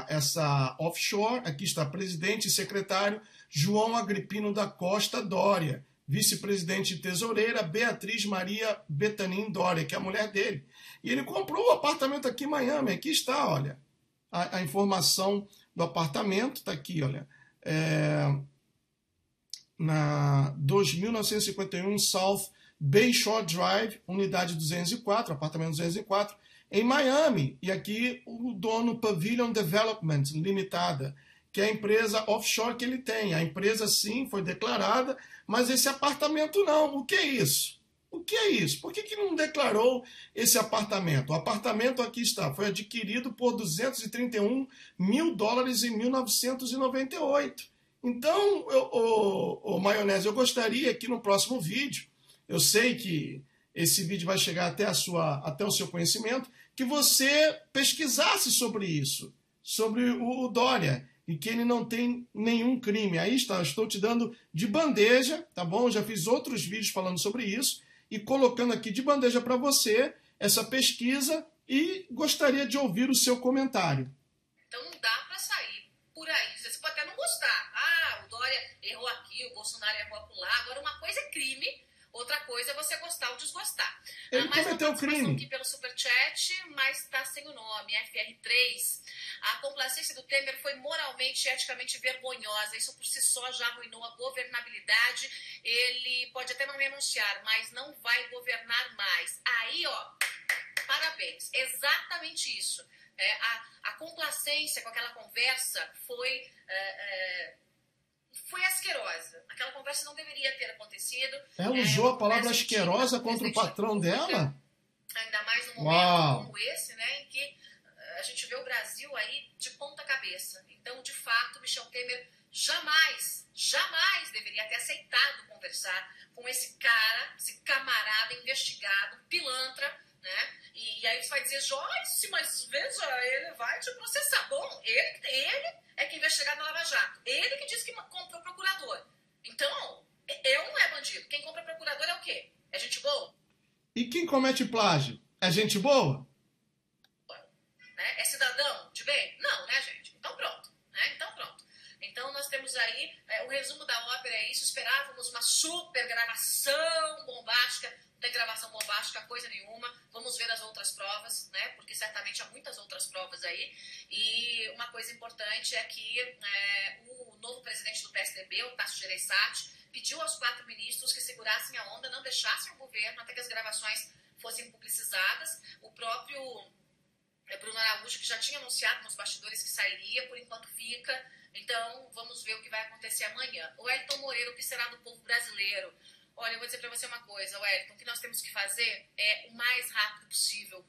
essa offshore. Aqui está presidente e secretário João Agripino da Costa Dória, vice-presidente e tesoureira Beatriz Maria Betanin Dória, que é a mulher dele. E ele comprou o apartamento aqui em Miami. Aqui está, olha, a informação do apartamento, está aqui, olha. Na 2951 South Bayshore Drive, unidade 204, apartamento 204, em Miami. E aqui o dono Pavilion Development Limitada, que é a empresa offshore que ele tem. A empresa sim foi declarada, mas esse apartamento não. O que é isso? O que é isso? Por que não declarou esse apartamento? O apartamento aqui está, foi adquirido por $231 mil em 1998. Então, Maionese, eu gostaria que no próximo vídeo, eu sei que esse vídeo vai chegar até o seu conhecimento, que você pesquisasse sobre isso, sobre o Dória. e que ele não tem nenhum crime. Aí está, eu estou te dando de bandeja, tá bom? Eu já fiz outros vídeos falando sobre isso e colocando aqui de bandeja para você essa pesquisa e gostaria de ouvir o seu comentário. Então não dá para sair por aí. Você pode até não gostar. Ah, o Dória errou aqui, o Bolsonaro errou acolá. Agora uma coisa é crime, outra coisa é você gostar ou desgostar. Ele cometeu crime. Aqui pelo Superchat, mas está sem o nome, FR3. A complacência do Temer foi moralmente e eticamente vergonhosa. Isso por si só já arruinou a governabilidade. Ele pode até não renunciar, mas não vai governar mais. Aí, ó, parabéns. Exatamente isso. A complacência com aquela conversa foi asquerosa. Aquela conversa não deveria ter acontecido. Ela usou a palavra asquerosa contra o patrão dela? Ainda mais num momento como esse, né, em que a gente vê o Brasil aí de ponta cabeça. Então, de fato, Michel Temer jamais deveria ter aceitado conversar com esse cara, esse camarada investigado, pilantra, né? E aí você vai dizer, Joyce, mas veja, ele vai te processar. Bom, ele é que investigado na Lava Jato. Ele que disse que comprou procurador. Então, eu não é bandido. Quem compra procurador é o quê? É gente boa? E quem comete plágio? É gente boa? Né? É cidadão de bem? Não, né, gente? Então pronto. Né? Então nós temos aí, o resumo da ópera é isso. Esperávamos uma super gravação bombástica. Não tem gravação bombástica, coisa nenhuma. Vamos ver as outras provas, né? Porque certamente há muitas outras provas aí. E uma coisa importante é que o novo presidente do PSDB, o Tasso Gereissati, pediu aos 4 ministros que segurassem a onda, não deixassem o governo até que as gravações fossem publicizadas. O próprio Bruno Araújo, que já tinha anunciado nos bastidores que sairia, por enquanto fica. Então, vamos ver o que vai acontecer amanhã. O Wellington Moreira, o que será do povo brasileiro? Olha, eu vou dizer para você uma coisa, Wellington, o que nós temos que fazer é, o mais rápido possível,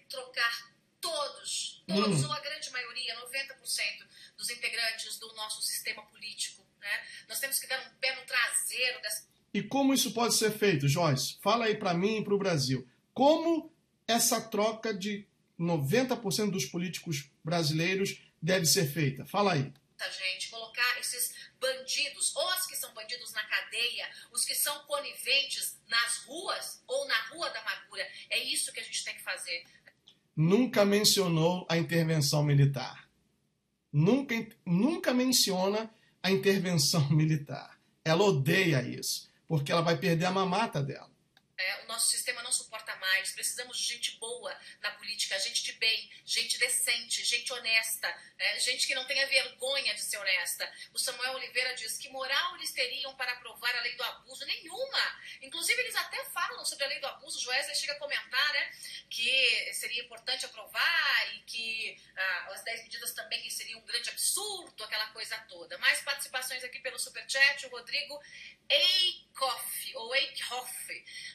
trocar todos, ou a grande maioria, 90% dos integrantes do nosso sistema político. Né? Nós temos que dar um pé no traseiro dessa... E como isso pode ser feito, Joyce? Fala aí para mim e para o Brasil. Como essa troca de 90% dos políticos brasileiros deve ser feita? Fala aí. Gente, colocar esses bandidos, ou os que são bandidos na cadeia, os que são coniventes nas ruas ou na rua da amargura. É isso que a gente tem que fazer. Nunca mencionou a intervenção militar. Nunca menciona a intervenção militar. Ela odeia isso, porque ela vai perder a mamata dela. O nosso sistema não suporta mais. Precisamos de gente boa na política, gente de bem, gente decente, gente honesta, gente que não tenha vergonha de ser honesta. O Samuel Oliveira diz que moral eles teriam para aprovar a lei do abuso? Nenhuma. Inclusive, eles até falam sobre a lei do abuso. O Joesley chega a comentar, né, que seria importante aprovar e que as 10 medidas também seriam um grande absurdo, aquela coisa toda. Mais participações aqui pelo Superchat. O Rodrigo Eichhoff,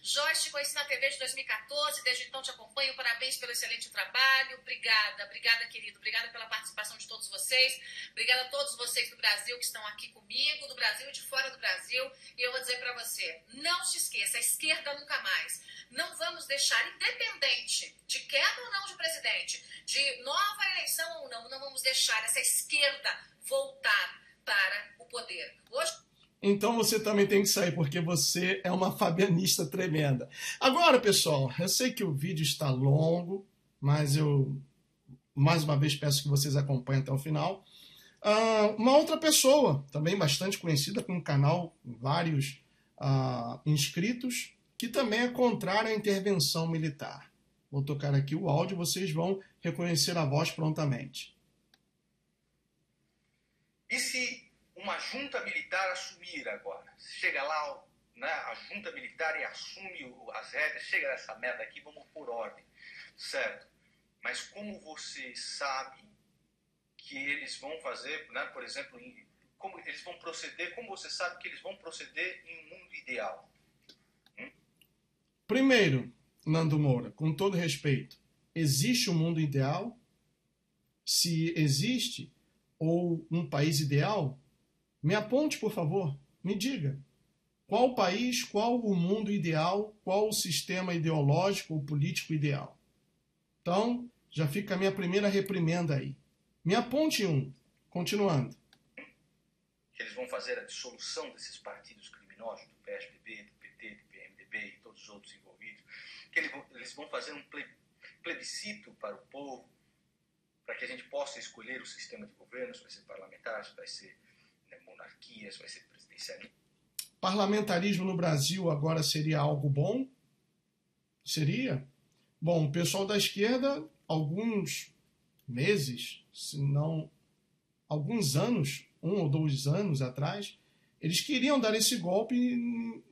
Joyce, te conheci na TV de 2014, desde então te acompanho, parabéns pelo excelente trabalho, obrigada, querido, obrigada pela participação de todos vocês, obrigada a todos vocês do Brasil que estão aqui comigo, do Brasil e de fora do Brasil, e eu vou dizer para você, não se esqueça, a esquerda nunca mais, não vamos deixar, independente de queda ou não de presidente, de nova eleição ou não vamos deixar essa esquerda voltar para o poder. Hoje... Então você também tem que sair, porque você é uma fabianista tremenda. Agora, pessoal, eu sei que o vídeo está longo, mas eu, mais uma vez, peço que vocês acompanhem até o final. Uma outra pessoa, também bastante conhecida, com um canal, vários inscritos, que também é contrária à intervenção militar. Vou tocar aqui o áudio, vocês vão reconhecer a voz prontamente. E se uma junta militar assumir agora? Chega lá, né, a junta militar e assume as rédeas, chega nessa merda aqui, vamos por ordem, certo? Mas como você sabe que eles vão fazer, né, por exemplo, como eles vão proceder, como você sabe que eles vão proceder em um mundo ideal? Primeiro, Nando Moura, com todo respeito, existe um mundo ideal? Se existe, ou um país ideal, me aponte, por favor, me diga. Qual o país, qual o mundo ideal, qual o sistema ideológico ou político ideal? Então, já fica a minha primeira reprimenda aí. Me aponte um, Continuando. Que eles vão fazer a dissolução desses partidos criminosos, do PSDB, do PT, do PMDB e todos os outros envolvidos, que eles vão fazer um plebiscito para o povo, para que a gente possa escolher o sistema de governo, se vai ser parlamentar, se vai ser monarquia, se vai ser presidencialismo. Parlamentarismo no Brasil agora seria algo bom? Seria? Bom, o pessoal da esquerda, alguns meses, se não alguns anos, 1 ou 2 anos atrás, eles queriam dar esse golpe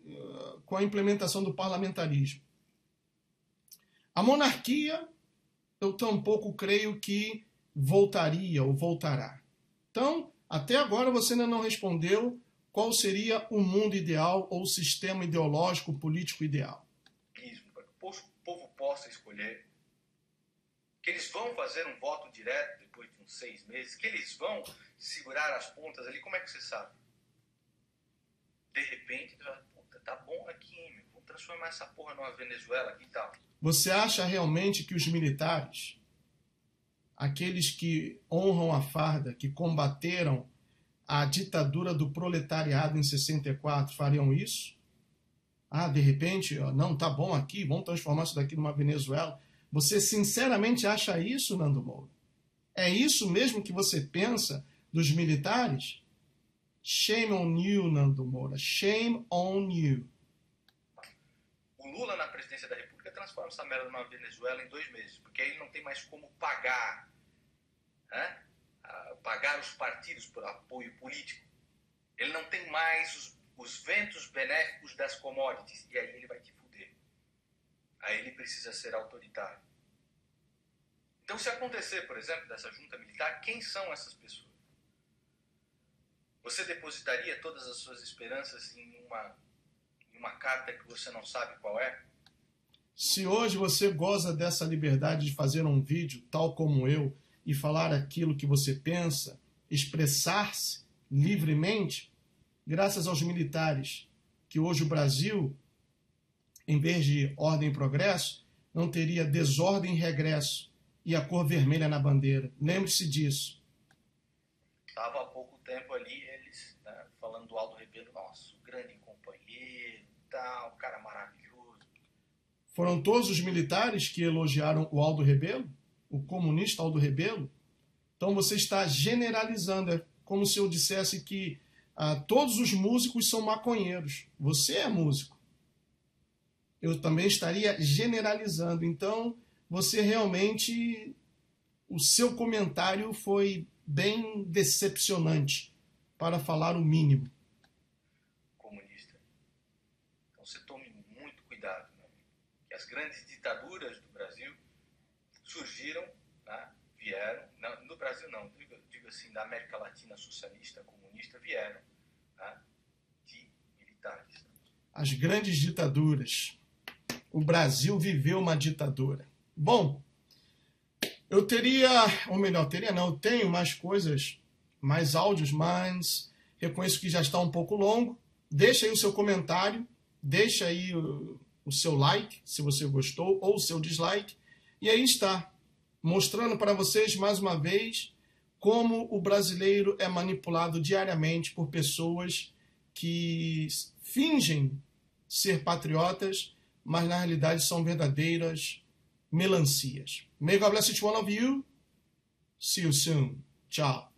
com a implementação do parlamentarismo. A monarquia, eu tampouco creio que voltaria ou voltará. Então, até agora você ainda não respondeu qual seria o mundo ideal ou o sistema ideológico político ideal. Para que o povo possa escolher, que eles vão fazer um voto direto depois de uns 6 meses, que eles vão segurar as pontas ali, como é que você sabe? De repente, puta, tá bom aqui, hein, meu? Vamos transformar essa porra numa Venezuela aqui e tal. Você acha realmente que os militares, aqueles que honram a farda, que combateram a ditadura do proletariado em 64, fariam isso? Ah, de repente, não, tá bom aqui, vamos transformar isso daqui numa Venezuela. Você sinceramente acha isso, Nando Moura? É isso mesmo que você pensa dos militares? Shame on you, Nando Moura. Shame on you. O Lula na presidência da República transforma essa merda numa Venezuela em 2 meses, porque aí ele não tem mais como pagar, né? Pagar os partidos por apoio político. Ele não tem mais os ventos benéficos das commodities, e aí ele vai te fuder. Aí ele precisa ser autoritário. Então, se acontecer, por exemplo, dessa junta militar, quem são essas pessoas? Você depositaria todas as suas esperanças em uma carta que você não sabe qual é? Se hoje você goza dessa liberdade de fazer um vídeo, tal como eu, e falar aquilo que você pensa, expressar-se livremente, graças aos militares, que hoje o Brasil, em vez de ordem e progresso, não teria desordem e regresso, e a cor vermelha na bandeira. Lembre-se disso. Estava há pouco tempo ali eles, né, falando do Aldo Rebelo, nossa, o grande companheiro, tal, cara maravilhoso. Foram todos os militares que elogiaram o Aldo Rebelo? O comunista Aldo Rebelo? Então você está generalizando. É como se eu dissesse que todos os músicos são maconheiros. Você é músico. Eu também estaria generalizando. Então, você realmente... O seu comentário foi bem decepcionante, para falar o mínimo. Comunista. Então você tome muito cuidado, né? Que as grandes ditaduras do Brasil surgiram, né? Vieram, não, no Brasil não, digo assim, da América Latina socialista, comunista, vieram, né? De militares. As grandes ditaduras. O Brasil viveu uma ditadura. Bom, eu teria, ou melhor, eu tenho mais coisas, mais áudios, mas reconheço que já está um pouco longo. Deixa aí o seu comentário, deixa aí o seu like, se você gostou, ou o seu dislike. E aí está, mostrando para vocês, mais uma vez, como o brasileiro é manipulado diariamente por pessoas que fingem ser patriotas, mas na realidade são verdadeiras melancias. May God bless each one of you. See you soon. Tchau.